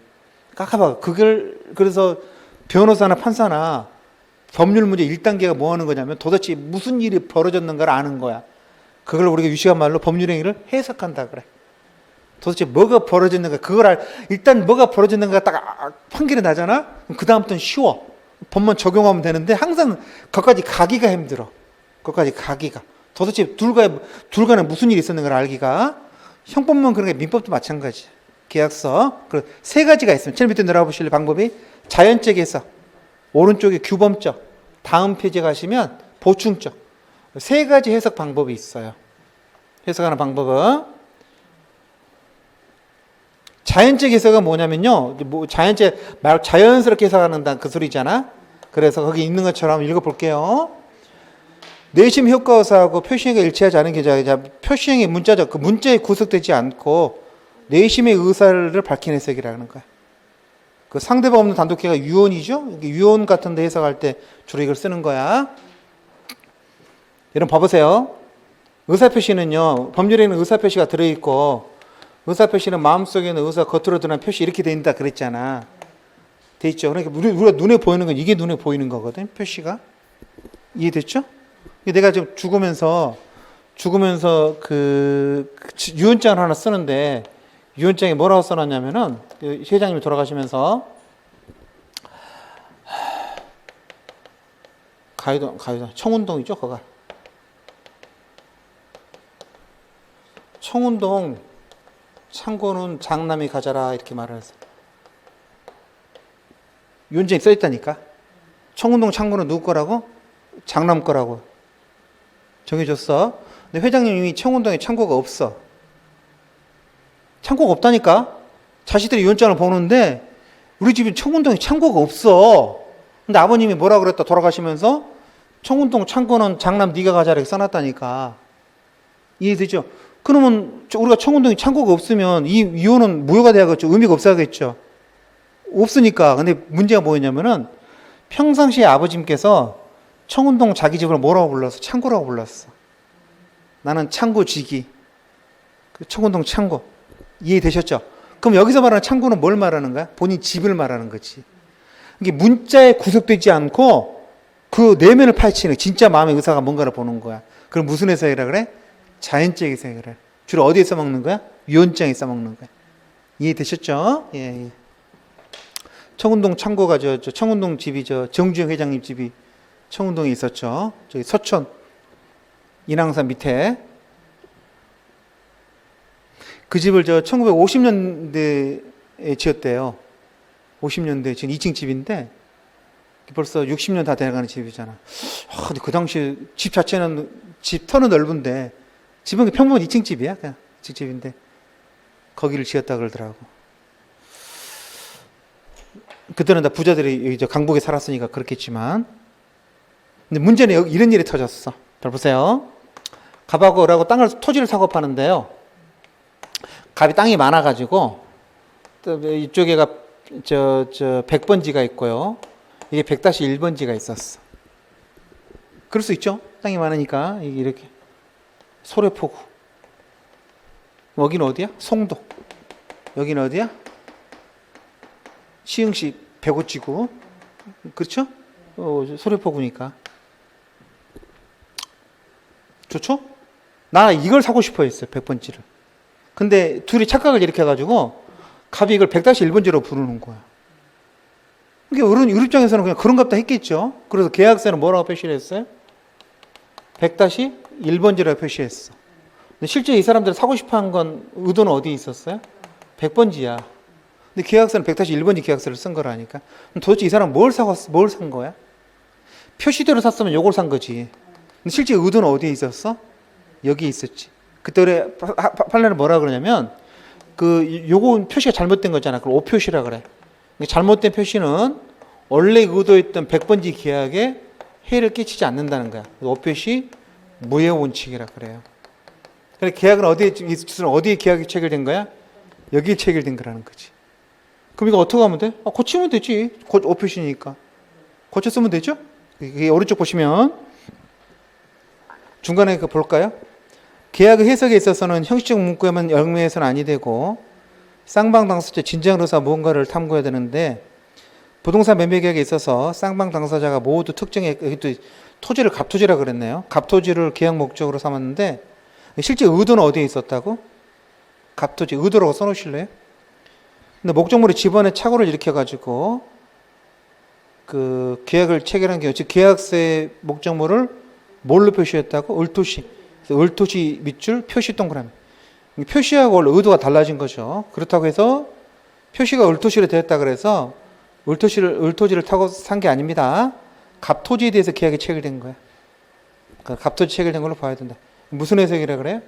깝깝하고 그걸 그래서 변호사나 판사나 법률 문제 1단계가 뭐 하는 거냐면 도대체 무슨 일이 벌어졌는가를 아는 거야. 그걸 우리가 유식한 말로 법률행위를 해석한다 그래. 도대체 뭐가 벌어졌는가 그걸 일단 뭐가 벌어졌는가 딱 판결이 나잖아. 그 다음부터는 쉬워. 법만 적용하면 되는데 항상 거기까지 가기가 힘들어. 거기까지 가기가. 도대체 둘 간에 무슨 일이 있었는가를 알기가. 형법만 그런 게 민법도 마찬가지. 계약서. 그 세 가지가 있습니다. 제일 밑에 내려보실래 방법이 자연적 해석, 오른쪽에 규범적, 다음 페이지에 가시면 보충적. 세 가지 해석 방법이 있어요. 해석하는 방법은 자연적 해석은 뭐냐면요. 자연스럽게 해석하는 그 소리잖아. 그래서 거기 있는 것처럼 읽어볼게요. 내심 효과 의사하고 표시행위가 일치하지 않은 경우에 표시행위 문자적 그 문자에 구속되지 않고 내심의 의사를 밝힌 해석이라는 거야. 그 상대방 없는 단독해가 유언이죠. 유언 같은 데 해석할 때 주로 이걸 쓰는 거야. 여러분 봐보세요. 의사표시는요. 법률에는 의사표시가 들어있고 의사표시는 마음속에 있는 의사 겉으로 드러난 표시 이렇게 돼 있다 그랬잖아. 돼 있죠. 그러니까 우리가 눈에 보이는 건 이게 눈에 보이는 거거든. 표시가. 이해됐죠? 내가 지금 죽으면서 그 유언장을 하나 쓰는데 유언장에 뭐라고 써놨냐면은 회장님이 돌아가시면서 가요동 청운동이죠. 거가 청운동 창고는 장남이 가져라 이렇게 말을 해서 유언장에 써있다니까. 청운동 창고는 누구 거라고? 장남 거라고 정해줬어. 근데 회장님 이미 청운동에 창고가 없어. 창고가 없다니까. 자식들이 유언장을 보는데 우리 집에 청운동에 창고가 없어. 근데 아버님이 뭐라 그랬다 돌아가시면서 청운동 창고는 장남 네가 가자 이렇게 써놨다니까. 이해되죠? 그러면 우리가 청운동에 창고가 없으면 이 이혼은 무효가 돼야겠죠. 의미가 없어야겠죠. 없으니까. 근데 문제가 뭐였냐면은 평상시에 아버님께서 청운동 자기 집을 뭐라고 불렀어? 창고라고 불렀어. 나는 창고지기. 청운동 창고. 이해되셨죠? 그럼 여기서 말하는 창고는 뭘 말하는 거야? 본인 집을 말하는 거지. 이게 문자에 구속되지 않고 그 내면을 파헤치는 진짜 마음의 의사가 뭔가를 보는 거야. 그럼 무슨 해석이라 그래? 자연적 해석이라 그래. 주로 어디에 써먹는 거야? 유언장에 써먹는 거야. 이해되셨죠? 예, 예. 청운동 창고가 청운동 집이 정주영 회장님 집이 청운동에 있었죠. 저기 서촌 인왕산 밑에. 그 집을 1950년대에 지었대요. 50년대 지금 2층 집인데 벌써 60년 다 돼가는 집이잖아. 근데 그 당시 집 자체는 집 터는 넓은데 집은 평범한 2층 집이야. 그냥 2층 집인데 거기를 지었다 그러더라고. 그때는 다 부자들이 강북에 살았으니까 그렇겠지만, 근데 문제는 이런 일이 터졌어. 잘 보세요. 갑하고 을하고 토지를 사고 파는데요. 갑이 땅이 많아가지고 이쪽에가 100번지가 있고요. 이게 100-1번지가 있었어. 그럴 수 있죠. 땅이 많으니까 이렇게 소래포구. 여기는 어디야? 송도. 여기는 어디야? 시흥시 백오지구. 그렇죠? 소래포구니까. 좋죠? 나 이걸 사고 싶어 했어요. 100번지를. 근데 둘이 착각을 일으켜가지고 갑이 이걸 100-1번지로 부르는 거야. 그러니까 우리 입장에서는 그냥 그런갑다 했겠죠. 그래서 계약서는 뭐라고 표시를 했어요? 100-1번지라고 표시했어. 근데 실제 이 사람들이 사고 싶어 한 건 의도는 어디에 있었어요? 100번지야. 근데 계약서는 100-1번지 계약서를 쓴 거라니까. 그럼 도대체 이 사람 뭘 산 거야? 표시대로 샀으면 요걸 산 거지. 근데 실제 의도는 어디에 있었어? 여기에 있었지. 그때 우리 판례는 뭐라 그러냐면, 요거 표시가 잘못된 거잖아. 그걸 오표시라 그래. 잘못된 표시는 원래 의도했던 100번지 계약에 해를 끼치지 않는다는 거야. 오표시 무효 원칙이라 그래요. 그래 계약은 어디에 계약이 체결된 거야? 여기에 체결된 거라는 거지. 그럼 이거 어떻게 하면 돼? 고치면 되지. 오표시니까. 고쳐 쓰면 되죠? 이게 오른쪽 보시면 중간에 볼까요? 계약의 해석에 있어서는 형식적 문구에만 영매해서는 아니 되고 쌍방 당사자 진정으로서 무언가를 탐구해야 되는데 부동산 매매 계약에 있어서 쌍방 당사자가 모두 특정의 토지를 갑토지라 그랬네요. 갑토지를 계약 목적으로 삼았는데 실제 의도는 어디에 있었다고? 갑토지 의도라고 써놓으실래요? 근데 목적물이 집안에 착오를 일으켜가지고 그 계약을 체결한 경우, 즉 계약서의 목적물을 뭘로 표시했다고? 을토시. 을토시 밑줄 표시 동그라미. 표시하고 원래 의도가 달라진 거죠. 그렇다고 해서 표시가 을토시로 되었다 그래서 을토지를 타고 산 게 아닙니다. 갑토지에 대해서 계약이 체결된 거야. 그러니까 갑토지 체결된 걸로 봐야 된다. 무슨 해석이라 그래요?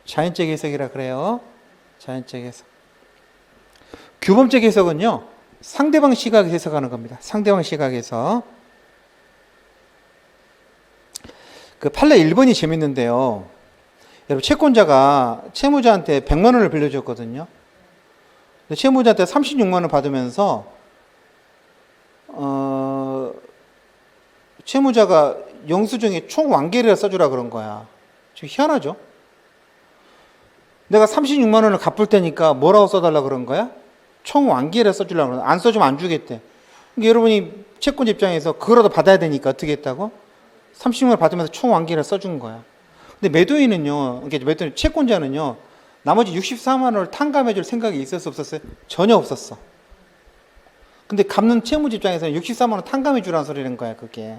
자연적 해석이라 그래요. 자연적 해석. 규범적 해석은요, 상대방 시각에서 해석하는 겁니다. 상대방 시각에서. 그 판례 1번이 재밌는데요. 여러분, 채권자가 채무자한테 100만 원을 빌려줬거든요. 근데 채무자한테 36만 원 받으면서 채무자가 영수증에 총 완결이라 써주라 그런 거야. 좀 희한하죠? 내가 36만 원을 갚을 테니까 뭐라고 써달라 그런 거야? 총 완결이라 써주려고 그러는 거야. 안 써주면 안 주겠대. 그러니까 여러분이 채권자 입장에서 그거라도 받아야 되니까 어떻게 했다고? 36만 원 받으면서 총 완결이라 써준 거야. 근데 매도인은요, 그러니까 채권자는요, 나머지 64만 원을 탕감해줄 생각이 있었어, 없었어요? 전혀 없었어. 근데 갚는 채무자 입장에서는 64만 원 탕감해주라는 소리라는 거야, 그게.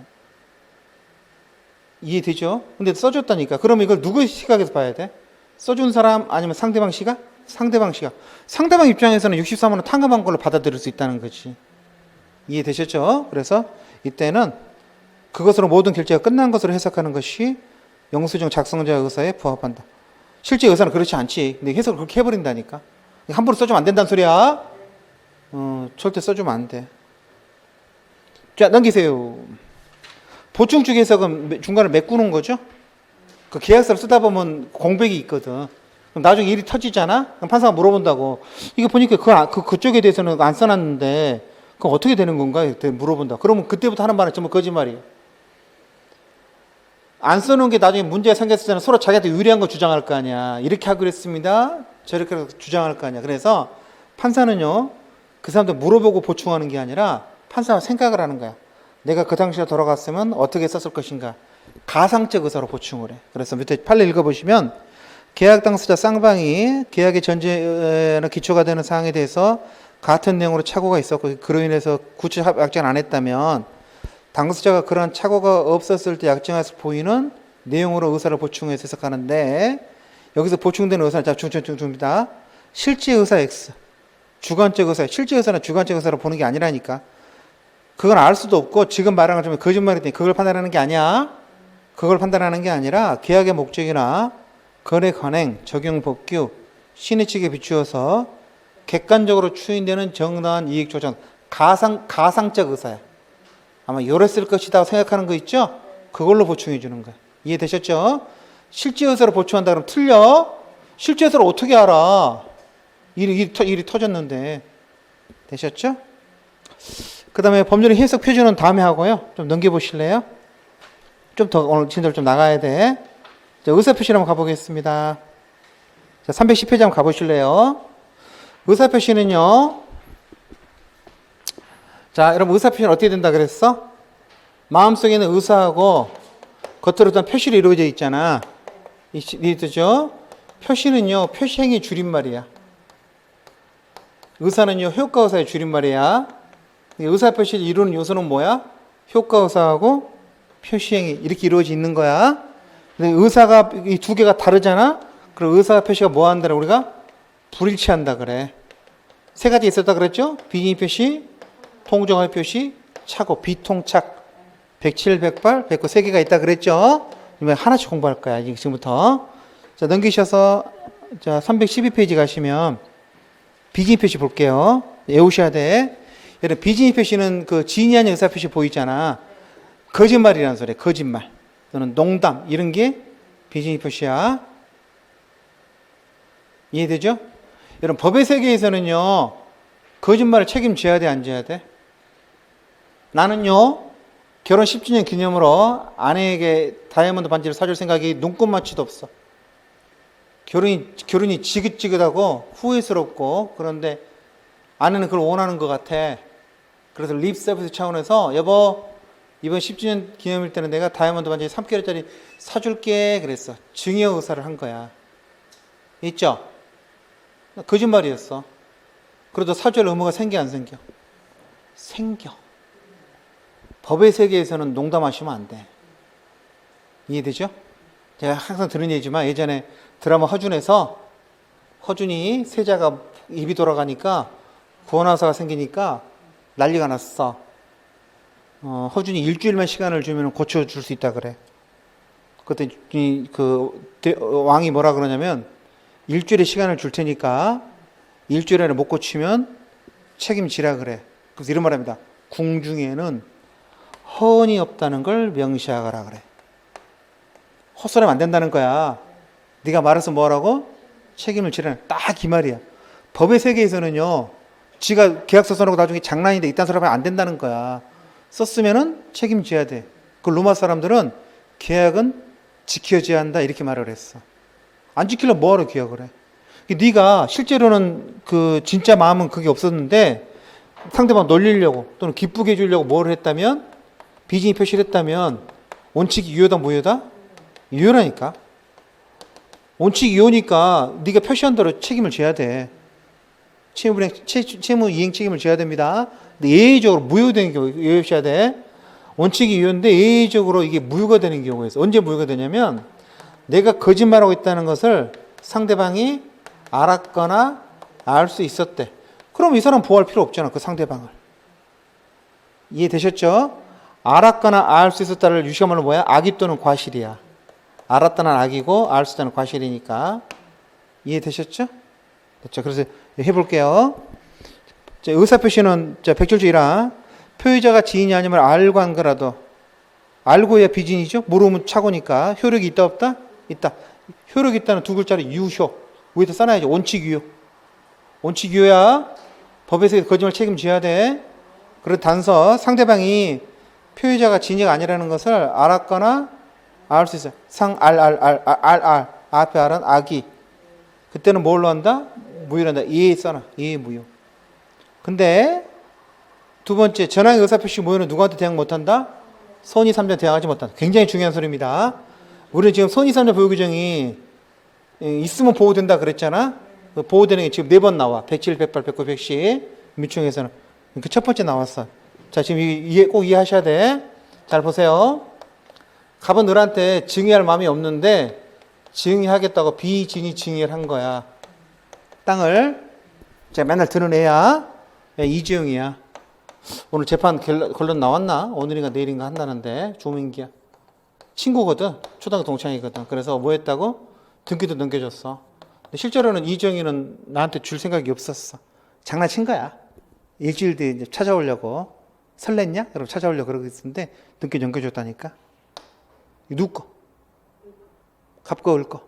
이해되죠? 근데 써줬다니까. 그럼 이걸 누구의 시각에서 봐야 돼? 써준 사람 아니면 상대방 시각? 상대방 시각. 상대방 입장에서는 64만 원 탕감한 걸로 받아들일 수 있다는 거지. 이해되셨죠? 그래서 이때는 그것으로 모든 결제가 끝난 것으로 해석하는 것이 영수증 작성자 의사에 부합한다. 실제 의사는 그렇지 않지. 근데 해석을 그렇게 해버린다니까. 함부로 써주면 안 된다는 소리야. 절대 써주면 안 돼. 자, 넘기세요. 보충 주기 해석은 중간에 메꾸는 거죠. 그 계약서를 쓰다 보면 공백이 있거든. 그럼 나중에 일이 터지잖아? 그럼 판사가 물어본다고. 이거 보니까 그쪽에 대해서는 안 써놨는데, 그럼 어떻게 되는 건가? 이렇게 물어본다. 그러면 그때부터 하는 말은 전부 거짓말이에요. 안 써놓은 게 나중에 문제가 생겼을 때는 서로 자기한테 유리한 거 주장할 거 아니야. 이렇게 하기로 했습니다. 저렇게 주장할 거 아니야. 그래서 판사는요, 그 사람들 물어보고 보충하는 게 아니라 판사가 생각을 하는 거야. 내가 그 당시에 돌아갔으면 어떻게 썼을 것인가. 가상적 의사로 보충을 해. 그래서 밑에 판례 읽어보시면 계약 당사자 쌍방이 계약의 전제나 기초가 되는 사항에 대해서 같은 내용으로 착오가 있었고 그로 인해서 구체적 약정 안 했다면 당사자가 그러한 착오가 없었을 때 약정에서 보이는 내용으로 의사를 보충해서 해석하는데 여기서 보충되는 의사는 자 중입니다. 실제 의사 X, 주관적 의사, 실제 의사는 주관적 의사로 보는 게 아니라니까. 그건 알 수도 없고 지금 말하는 것처럼 거짓말이니 그걸 판단하는 게 아니야. 그걸 판단하는 게 아니라 계약의 목적이나 거래 관행, 적용 법규, 신의 측에 비추어서 객관적으로 추인되는 정당한 이익 조정, 가상적 의사야. 아마 이랬을 것이다 생각하는 거 있죠? 그걸로 보충해 주는 거야. 이해되셨죠? 실제 의사로 보충한다 그러면 틀려. 실제 의사를 어떻게 알아? 일이 터졌는데. 되셨죠? 그 다음에 법률의 해석 표준은 다음에 하고요. 좀 넘겨보실래요? 좀 더 오늘 진도를 좀 나가야 돼. 자, 의사표시를 한번 가보겠습니다. 자, 310페이지 한번 가보실래요? 의사표시는요. 자, 여러분 의사표시는 어떻게 된다 그랬어? 마음속에는 의사하고 겉으로 어떤 표시로 이루어져 있잖아. 이해되죠? 표시는요. 표시행위 줄임말이야. 의사는요. 효과의사의 줄임말이야. 의사표시를 이루는 요소는 뭐야? 효과의사하고 표시행위 이렇게 이루어져 있는 거야. 근데 의사가 이 두 개가 다르잖아. 그럼 의사 표시가 뭐 한다고 우리가 불일치한다 그래. 세 가지 있었다 그랬죠? 비기니 표시, 통정할 표시, 착오, 비통착, 107, 108, 109 세 개가 있다 그랬죠? 이번에 하나씩 공부할 거야. 지금부터. 자, 넘기셔서 자 312페이지 가시면 비기니 표시 볼게요. 외우셔야 돼. 여러분 비기니 표시는 그 진이 아닌 의사 표시 보이잖아. 거짓말이라는 소리. 거짓말. 또는 농담 이런 게 비기니 표시야. 이해되죠? 여러분 법의 세계에서는요. 거짓말을 책임져야 돼, 안 져야 돼? 나는요. 결혼 10주년 기념으로 아내에게 다이아몬드 반지를 사줄 생각이 눈꼽만치도 없어. 결혼이 지긋지긋하고 후회스럽고 그런데 아내는 그걸 원하는 것 같아. 그래서 립 서비스 차원에서 여보 이번 10주년 기념일 때는 내가 다이아몬드 반지 3개월짜리 사줄게 그랬어. 증여 의사를 한 거야. 있죠? 거짓말이었어. 그래도 사줄 의무가 생겨 안 생겨? 생겨. 법의 세계에서는 농담하시면 안 돼. 이해되죠? 제가 항상 들은 얘기지만 예전에 드라마 허준에서 허준이 세자가 입이 돌아가니까 구원하사가 생기니까 난리가 났어. 허준이 일주일만 시간을 주면 고쳐줄 수 있다 그래. 그때 왕이 뭐라 그러냐면 일주일의 시간을 줄 테니까 일주일 안에 못 고치면 책임지라 그래. 그래서 이런 말합니다. 궁중에는 허언이 없다는 걸 명시하거라 그래. 헛소리하면 안 된다는 거야. 네가 말해서 뭐라고? 책임을 지라는 딱 이 말이야. 법의 세계에서는요. 지가 계약서 써놓고 나중에 장난인데 이딴 소리 하면 안 된다는 거야. 썼으면은 책임져야 돼. 그 로마 사람들은 계약은 지켜져야 한다 이렇게 말을 했어. 안 지키려면 뭐하러 계약을 해? 네가 실제로는 그 진짜 마음은 그게 없었는데 상대방 놀리려고 또는 기쁘게 해주려고 뭘 했다면 비기니 표시를 했다면 원칙이 유효다 무효다? 유효라니까. 원칙이 유효니까 네가 표시한 대로 책임을 져야 돼. 채무 이행 책임을 져야 됩니다. 근데 예외적으로 무효되는 경우 유효셔야 돼. 원칙이 유효인데 예외적으로 이게 무효가 되는 경우가 있어. 언제 무효가 되냐면 내가 거짓말하고 있다는 것을 상대방이 알았거나 알 수 있었대. 그럼 이 사람 보호할 필요 없잖아. 그 상대방을. 이해되셨죠? 알았거나 알 수 있었다를 유시가말로 뭐야? 악의 또는 과실이야. 알았다는 악이고 알 수 있다는 과실이니까. 이해되셨죠? 그렇죠. 그래서 해볼게요. 자, 의사표시는 자, 백절주의라 표의자가 지인이 아니면 알고 한 거라도 알고 해야 비진이죠. 모르면 착오니까. 효력이 있다 없다? 있다. 효력이 있다는 두 글자로 유효. 위에다 써놔야죠. 원칙유효. 원칙유효야 법에서 거짓말 책임져야 돼. 그런 단서 상대방이 표의자가 진이가 아니라는 것을 알았거나 알 수 있어요. 앞에 알은 악이. 그때는 뭘로 한다? 무효로 한다. 예 써놔. 예 무효. 근데 두 번째 전항의 의사표시 무효는 누구한테 대항 못한다? 선의 3자 대항하지 못한다. 굉장히 중요한 소리입니다. 우리는 지금 선의 3자 보호 규정이 있으면 보호된다 그랬잖아. 보호되는 게 지금 4번 나와. 107, 108, 109, 110 민총에서는 그 첫 번째 나왔어. 자, 지금 꼭 이해하셔야 돼. 잘 보세요. 갑은 너한테 증의할 마음이 없는데 증의하겠다고 비진이 증의를 한 거야. 땅을 제가 맨날 드는 애야. 이재용이야. 오늘 재판 결론 나왔나? 오늘인가 내일인가 한다는데 조민기야. 친구거든. 초등학교 동창이거든. 그래서 뭐 했다고? 등기도 넘겨줬어. 근데 실제로는 이재용이는 나한테 줄 생각이 없었어. 장난친 거야. 일주일 뒤에 이제 찾아오려고. 설렜냐? 여러분 찾아오려고 그러고 있었는데 등기 넘겨줬다니까. 누구 거? 갑 거, 을 거?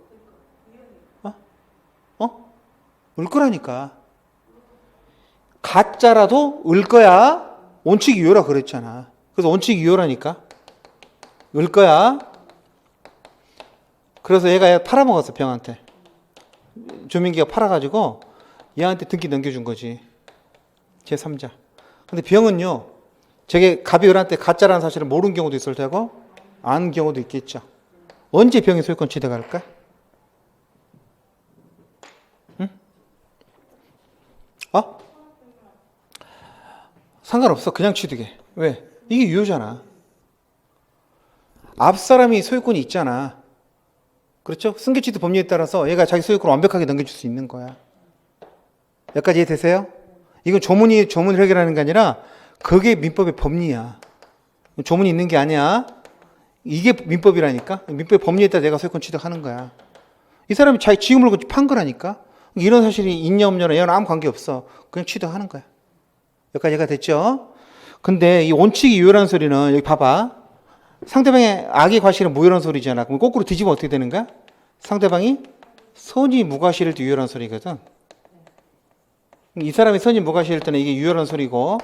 을 거라니까. 가짜라도 을 거야. 원칙 유효라 그랬잖아. 그래서 원칙 유효라니까. 을 거야. 그래서 얘가 팔아먹었어, 병한테. 조민기가 팔아가지고 얘한테 등기 넘겨준 거지. 제3자. 근데 병은요, 저게 갑이 을한테 가짜라는 사실을 모르는 경우도 있을 테고, 아는 경우도 있겠죠. 언제 병이 소유권 취득할까? 응? 상관없어. 그냥 취득해. 왜? 이게 유효잖아. 앞 사람이 소유권이 있잖아. 그렇죠? 승계취득 법률에 따라서 얘가 자기 소유권을 완벽하게 넘겨줄 수 있는 거야. 여기까지 이해되세요? 이건 조문을 해결하는 게 아니라 그게 민법의 법리야. 조문이 있는 게 아니야. 이게 민법이라니까. 민법의 법리에 따라 내가 소유권 취득하는 거야. 이 사람이 자기 지은 물건 판 거라니까. 이런 사실이 있냐 없냐는 얘는 아무 관계 없어. 그냥 취득하는 거야. 여기까지가 됐죠? 근데 이 원칙이 유효라는 소리는 여기 봐봐. 상대방의 악의 과실은 무효라는 소리잖아. 그럼 거꾸로 뒤집으면 어떻게 되는 거야? 상대방이 선의 무과실일 때 유효라는 소리거든. 이 사람이 선의 무과실일 때는 이게 유효라는 소리고,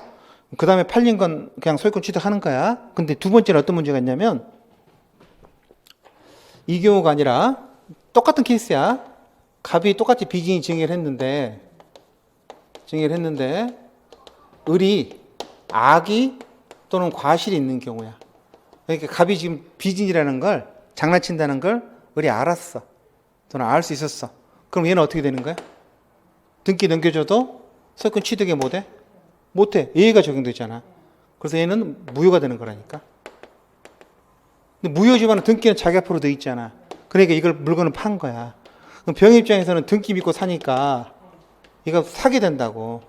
그 다음에 팔린 건 그냥 소유권 취득하는 거야. 근데 두 번째는 어떤 문제가 있냐면, 이 경우가 아니라 똑같은 케이스야. 갑이 똑같이 비진이 증의를 했는데 을이 악이 또는 과실이 있는 경우야. 그러니까 갑이 지금 비진이라는 걸 장난친다는 걸 을이 알았어. 또는 알 수 있었어. 그럼 얘는 어떻게 되는 거야? 등기 넘겨줘도 소유권 취득에 못해? 못해. 예의가 적용되잖아. 그래서 얘는 무효가 되는 거라니까. 근데 무효지만 등기는 자기 앞으로 돼 있잖아. 그러니까 이걸 물건을 판 거야. 그럼 병 입장에서는 등기 믿고 사니까 이거 사게 된다고.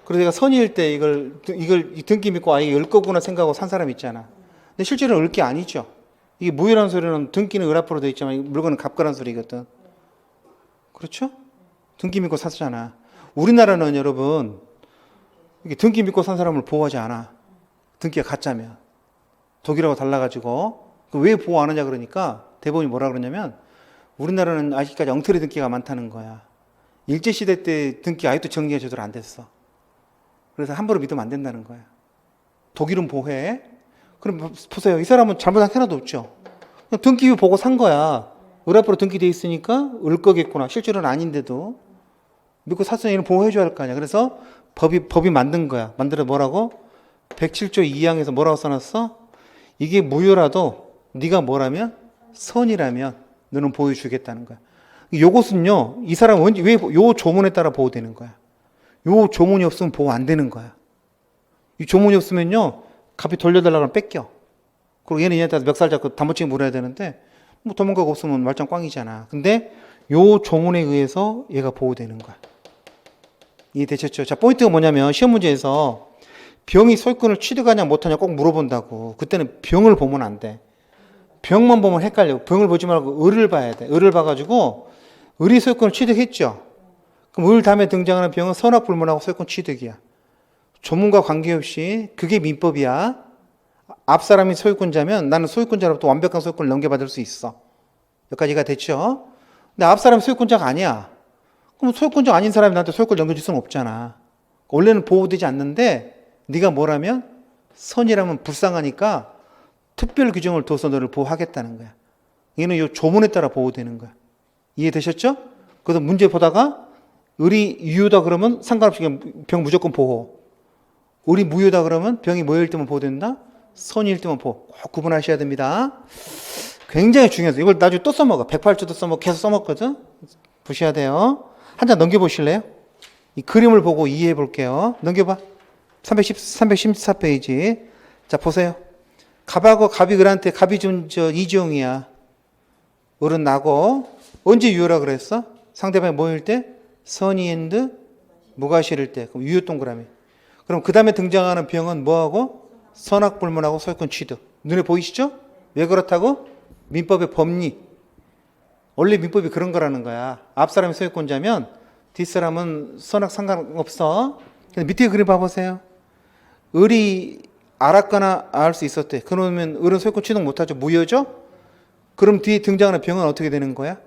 그래서 내가 선의일 때 이걸 등기 믿고 이게 을 거구나 생각하고 산 사람 있잖아. 근데 실제로는 을 게 아니죠. 이게 무효라는 소리는 등기는 을 앞으로 돼 있지만 물건은 갑거란 소리거든. 그렇죠? 등기 믿고 샀잖아. 우리나라는 여러분 이게 등기 믿고 산 사람을 보호하지 않아. 등기가 가짜면. 독일하고 달라가지고 왜 보호 안 하냐 그러니까 대법원이 뭐라 그러냐면 우리나라는 아직까지 엉터리 등기가 많다는 거야. 일제시대 때 등기 아직도 정리가 제대로 안 됐어. 그래서 함부로 믿으면 안 된다는 거야. 독일은 보호해. 그럼 보세요. 이 사람은 잘못한 게 하나도 없죠. 그냥 등기 보고 산 거야. 을 앞으로 등기돼 있으니까 을 거겠구나. 실제로는 아닌데도 믿고 샀으니 얘는 보호해줘야 할 거 아니야. 그래서 법이 만든 거야. 만들어 뭐라고? 107조 2항에서 뭐라고 써놨어? 이게 무효라도 네가 뭐라면? 선이라면 너는 보호해주겠다는 거야. 요것은요. 이 사람은 왜 요 조문에 따라 보호되는 거야. 요 조문이 없으면 보호 안 되는 거야. 이 조문이 없으면요. 갑이 돌려달라고 하면 뺏겨. 그리고 얘는 얘한테 멱살 잡고 담보증 물어야 되는데 뭐 도망가고 없으면 말짱 꽝이잖아. 근데 요 조문에 의해서 얘가 보호되는 거야. 이해되셨죠? 자, 포인트가 뭐냐면 시험 문제에서 병이 소유권을 취득하냐 못하냐 꼭 물어본다고. 그때는 병을 보면 안 돼. 병만 보면 헷갈려. 병을 보지 말고 을을 봐야 돼. 을을 봐가지고 을이 소유권을 취득했죠. 그럼 을 다음에 등장하는 병은 선악불문하고 소유권 취득이야. 조문과 관계없이 그게 민법이야. 앞 사람이 소유권자면 나는 소유권자로부터 완벽한 소유권을 넘겨받을 수 있어. 여기까지가 됐죠? 근데 앞 사람이 소유권자가 아니야. 그럼 소유권자 아닌 사람이 나한테 소유권을 넘겨줄 수는 없잖아. 원래는 보호되지 않는데 네가 뭐라면 선이라면 불쌍하니까 특별 규정을 둬서 너를 보호하겠다는 거야. 얘는 이 조문에 따라 보호되는 거야. 이해되셨죠? 그래서 문제 보다가 을이 유효다 그러면 상관없이 병 무조건 보호. 을이 무효다 그러면 병이 뭐일 때만 보호된다? 선일 때만 보호. 꼭 구분하셔야 됩니다. 굉장히 중요해서 이걸 나중에 또 써먹어. 108조도 써먹고 계속 써먹거든. 보셔야 돼요. 한 장 넘겨보실래요? 이 그림을 보고 이해해 볼게요. 넘겨봐. 314페이지. 자, 보세요. 갑하고 갑이 을한테 갑이 준 이지용이야. 을은 나고 언제 유효라 그랬어? 상대방이 뭐일 때? 선이 앤드 무가 싫을 때. 그럼 유효 동그라미. 그럼 그 다음에 등장하는 병은 뭐하고? 선악불문하고 소유권 취득. 눈에 보이시죠? 왜 그렇다고? 민법의 법리. 원래 민법이 그런 거라는 거야. 앞 사람이 소유권자면 뒷 사람은 선악 상관없어. 근데 밑에 그림 봐보세요. 을이 알았거나 알 수 있었대. 그러면 을은 소유권 취득 못하죠. 무효죠? 그럼 뒤에 등장하는 병은 어떻게 되는 거야?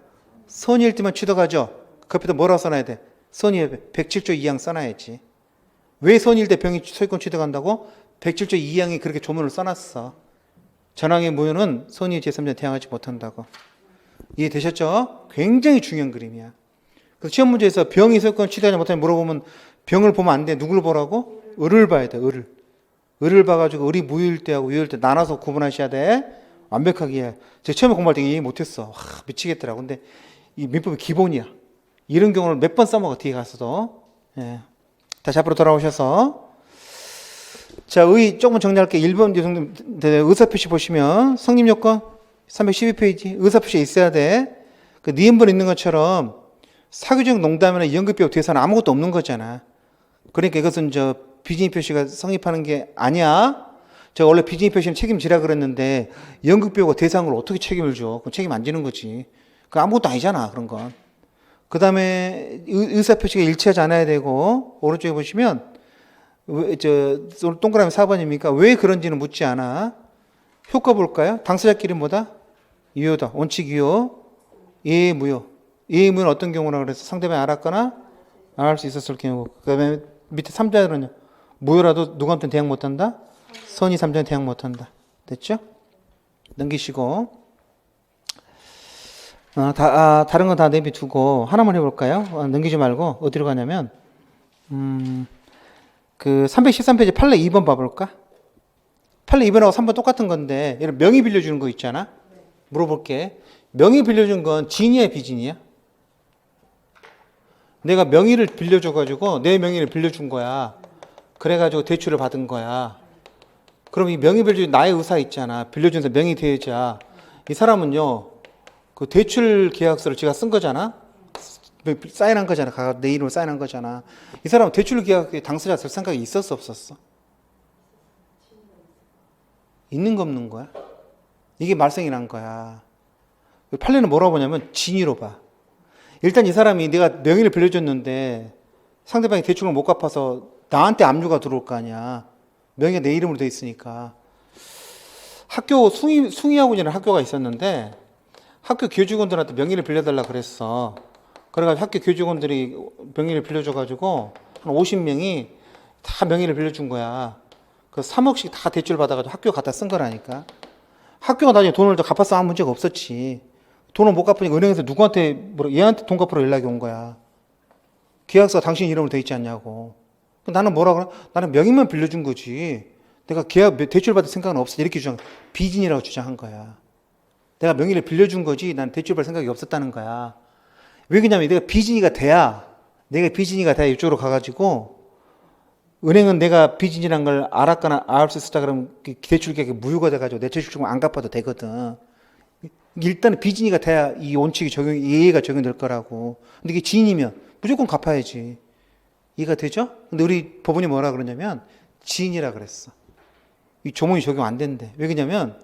선일 때만 취득하죠. 그 옆에다 뭐라고 써놔야 돼? 선이 107조 2항 써놔야지. 왜 선일 때 병이 소유권 취득한다고? 107조 2항이 그렇게 조문을 써놨어. 전항의 무효는 선의 제3자 대항하지 못한다고. 이해되셨죠? 굉장히 중요한 그림이야. 그래서 시험 문제에서 병이 소유권 취득하지 못하냐 물어보면 병을 보면 안 돼. 누구를 보라고? 을을 봐야 돼. 을을. 을을 봐가지고 을이 무효일 때하고 유효일 때 나눠서 구분하셔야 돼. 완벽하게 해. 제가 처음에 공부할 때 이해 못했어. 와, 미치겠더라고. 근데 이 민법의 기본이야. 이런 경우를 몇 번 써먹어. 뒤에 가서도. 예. 다시 앞으로 돌아오셔서 자, 조금 정리할게요. 1번 의사표시 보시면 성립요건 312페이지 의사표시에 있어야 돼. 그 니은번 있는 것처럼 사교적 농담이나 연극비용 대사는 아무것도 없는 거잖아. 그러니까 이것은 비진입 표시가 성립하는 게 아니야. 제가 원래 비진입 표시는 책임지라 그랬는데 연극비용과 대상으로 어떻게 책임을 줘? 그럼 책임 안 지는 거지. 그 아무것도 아니잖아. 그런 건. 그 다음에 의사표시가 일치하지 않아야 되고 오른쪽에 보시면 동그라미 4번입니까? 왜 그런지는 묻지 않아. 효과 볼까요? 당사자끼리 뭐다? 유효다. 원칙 유효. 예의 무효. 예의 무효는 어떤 경우라 그래서 상대방이 알았거나 안 할 수 있었을 경우. 그 다음에 밑에 3자는요. 무효라도 누구한테는 대항 못한다? 선의 3자는 대항 못한다. 됐죠? 넘기시고 다른 건 다 내비두고 하나만 해볼까요? 넘기지 말고 어디로 가냐면 그 313페이지 판례 2번 봐볼까? 판례 2번하고 3번 똑같은 건데 얘는 명의 빌려주는 거 있잖아. 물어볼게. 명의 빌려준 건 진이야 비진이야? 내가 명의를 빌려줘가지고 내 명의를 빌려준 거야. 그래가지고 대출을 받은 거야. 그럼 이 명의 빌려준 나의 의사 있잖아. 빌려준 사람 명의 대여자. 이 사람은요. 그 대출 계약서를 제가 쓴 거잖아. 사인한 거잖아. 내 이름으로 사인한 거잖아. 이 사람은 대출 계약에 당사자 쓸 생각이 있었어 없었어? 있는 거 없는 거야? 이게 말썽이 난 거야. 판례는 뭐라고 보냐면 진위로 봐. 일단 이 사람이 내가 명의를 빌려줬는데 상대방이 대출을 못 갚아서 나한테 압류가 들어올 거 아니야. 명의가 내 이름으로 돼 있으니까. 학교 숭의학원이라는 학교가 있었는데 학교 교직원들한테 명의를 빌려달라 그랬어. 그래가지고 학교 교직원들이 명의를 빌려줘가지고 한 50명이 다 명의를 빌려준 거야. 그 3억씩 다 대출 받아가지고 학교 갖다 쓴 거라니까. 학교가 나중에 돈을 더 갚았어 아무 문제가 없었지. 돈을 못 갚으니까 은행에서 누구한테 얘한테 돈 갚으러 연락이 온 거야. 계약서가 당신 이름으로 돼 있지 않냐고. 나는 뭐라 그래? 나는 명의만 빌려준 거지. 내가 대출 받을 생각은 없어. 이렇게 비진이라고 주장한 거야. 내가 명의를 빌려준 거지. 난 대출 받을 생각이 없었다는 거야. 왜 그러냐면 내가 비진이가 돼야 이쪽으로 가가지고 은행은 내가 비진이란 걸 알았거나 알 수 있었다 그러면 대출 계약이 무효가 돼가지고 내 대출 안 갚아도 되거든. 일단은 비진이가 돼야 이 원칙이 예의가 적용될 거라고. 근데 이게 진이면 무조건 갚아야지. 이해가 되죠? 근데 우리 법원이 뭐라 그러냐면 진이라 그랬어. 이 조문이 적용 안 된대. 왜 그러냐면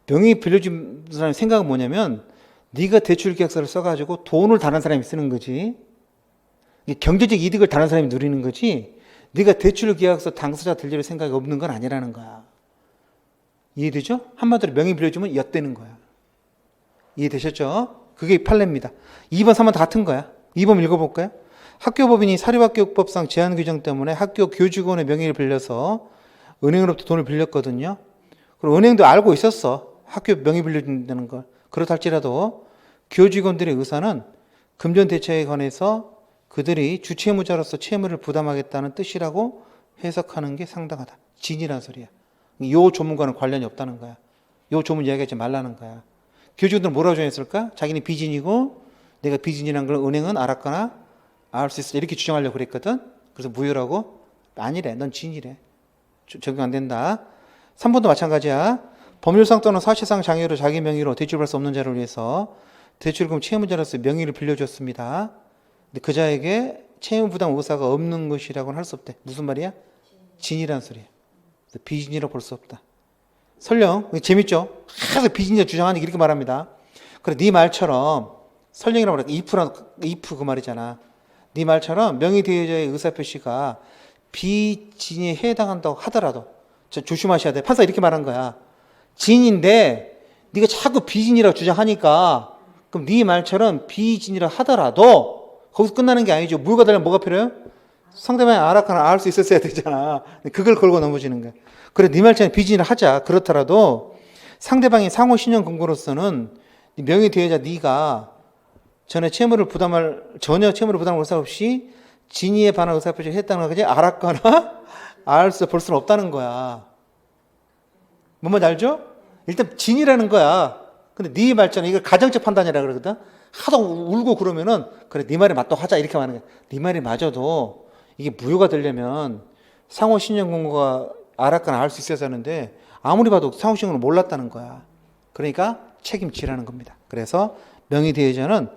명의 빌려준 사람의 생각은 뭐냐면 네가 대출 계약서를 써가지고 돈을 다른 사람이 쓰는 거지. 경제적 이득을 다른 사람이 누리는 거지. 네가 대출 계약서 당사자 될 생각이 없는 건 아니라는 거야. 이해되죠? 한마디로 명의 빌려주면 엿되는 거야. 이해되셨죠? 그게 판례입니다. 2번, 3번 다 같은 거야. 2번 읽어볼까요? 학교법인이 사립학교법상 제한 규정 때문에 학교 교직원의 명의를 빌려서 은행으로부터 돈을 빌렸거든요. 그리고 은행도 알고 있었어. 학교 명의 빌려준다는 걸. 그렇다 할지라도 교직원들의 의사는 금전 대책에 관해서 그들이 주채무자로서 채무를 부담하겠다는 뜻이라고 해석하는 게 상당하다. 진이란 소리야. 요 조문과는 관련이 없다는 거야. 요 조문 이야기하지 말라는 거야. 교직원들은 뭐라고 정했을까? 자기는 빚인이고 내가 빚인이라는 걸 은행은 알았거나 알 수 있어. 이렇게 주장하려고 그랬거든. 그래서 무효라고? 아니래. 넌 진이래. 적용 안 된다. 3번도 마찬가지야. 법률상 또는 사실상 장애로 자기 명의로 대출받을 수 없는 자를 위해서 대출금 채무자로서 명의를 빌려줬습니다. 근데 그 자에게 채무 부담 의사가 없는 것이라고는 할 수 없대. 무슨 말이야? 진이란 소리야. 비진이라고 볼 수 없다. 설령 재밌죠? 계속 비진이라 주장하니 이렇게 말합니다. 그래 네 말처럼 설령이라고 그래. if 그 말이잖아. 네 말처럼 명의대여자의 의사표시가 비진에 해당한다고 하더라도 조심하셔야 돼. 판사 이렇게 말한 거야. 진인데 네가 자꾸 비진이라고 주장하니까 그럼 네 말처럼 비진이라 하더라도 거기서 끝나는 게 아니죠. 뭐가 되려면 뭐가 필요해요? 상대방이 알았거나 알 수 있었어야 되잖아. 그걸 걸고 넘어지는 거야. 그래 네 말처럼 비진이라 하자. 그렇더라도 상대방이 상호 신용 근거로서는 명의대여자 네가 전혀 채무를 부담할 의사 없이 진위에 반한 의사표시를 했다는 거지 알았거나 알 수 볼 수는 없다는 거야. 뭔 말인지 알죠? 일단 진이라는 거야. 근데 네 말처럼 이걸 가정적 판단이라 그러거든. 하도 울고 그러면은 그래 네 말이 맞다고 하자 이렇게 말하는 거야. 네 말이 맞아도 이게 무효가 되려면 상호 신용 근거가 알았거나 알 수 있어야 하는데 아무리 봐도 상호 신용을 몰랐다는 거야. 그러니까 책임지라는 겁니다. 그래서 명의대여자는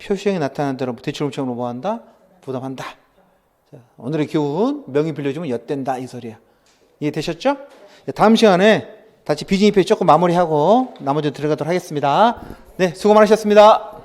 표시형이 나타나는 대로 대출 물증으로 뭐 한다? 부담한다. 자, 오늘의 교훈 명의 빌려주면 엿된다 이 소리야. 이해되셨죠? 다음 시간에 다시 비즈니스 페이지 조금 마무리하고 나머지 들어가도록 하겠습니다. 네, 수고 많으셨습니다.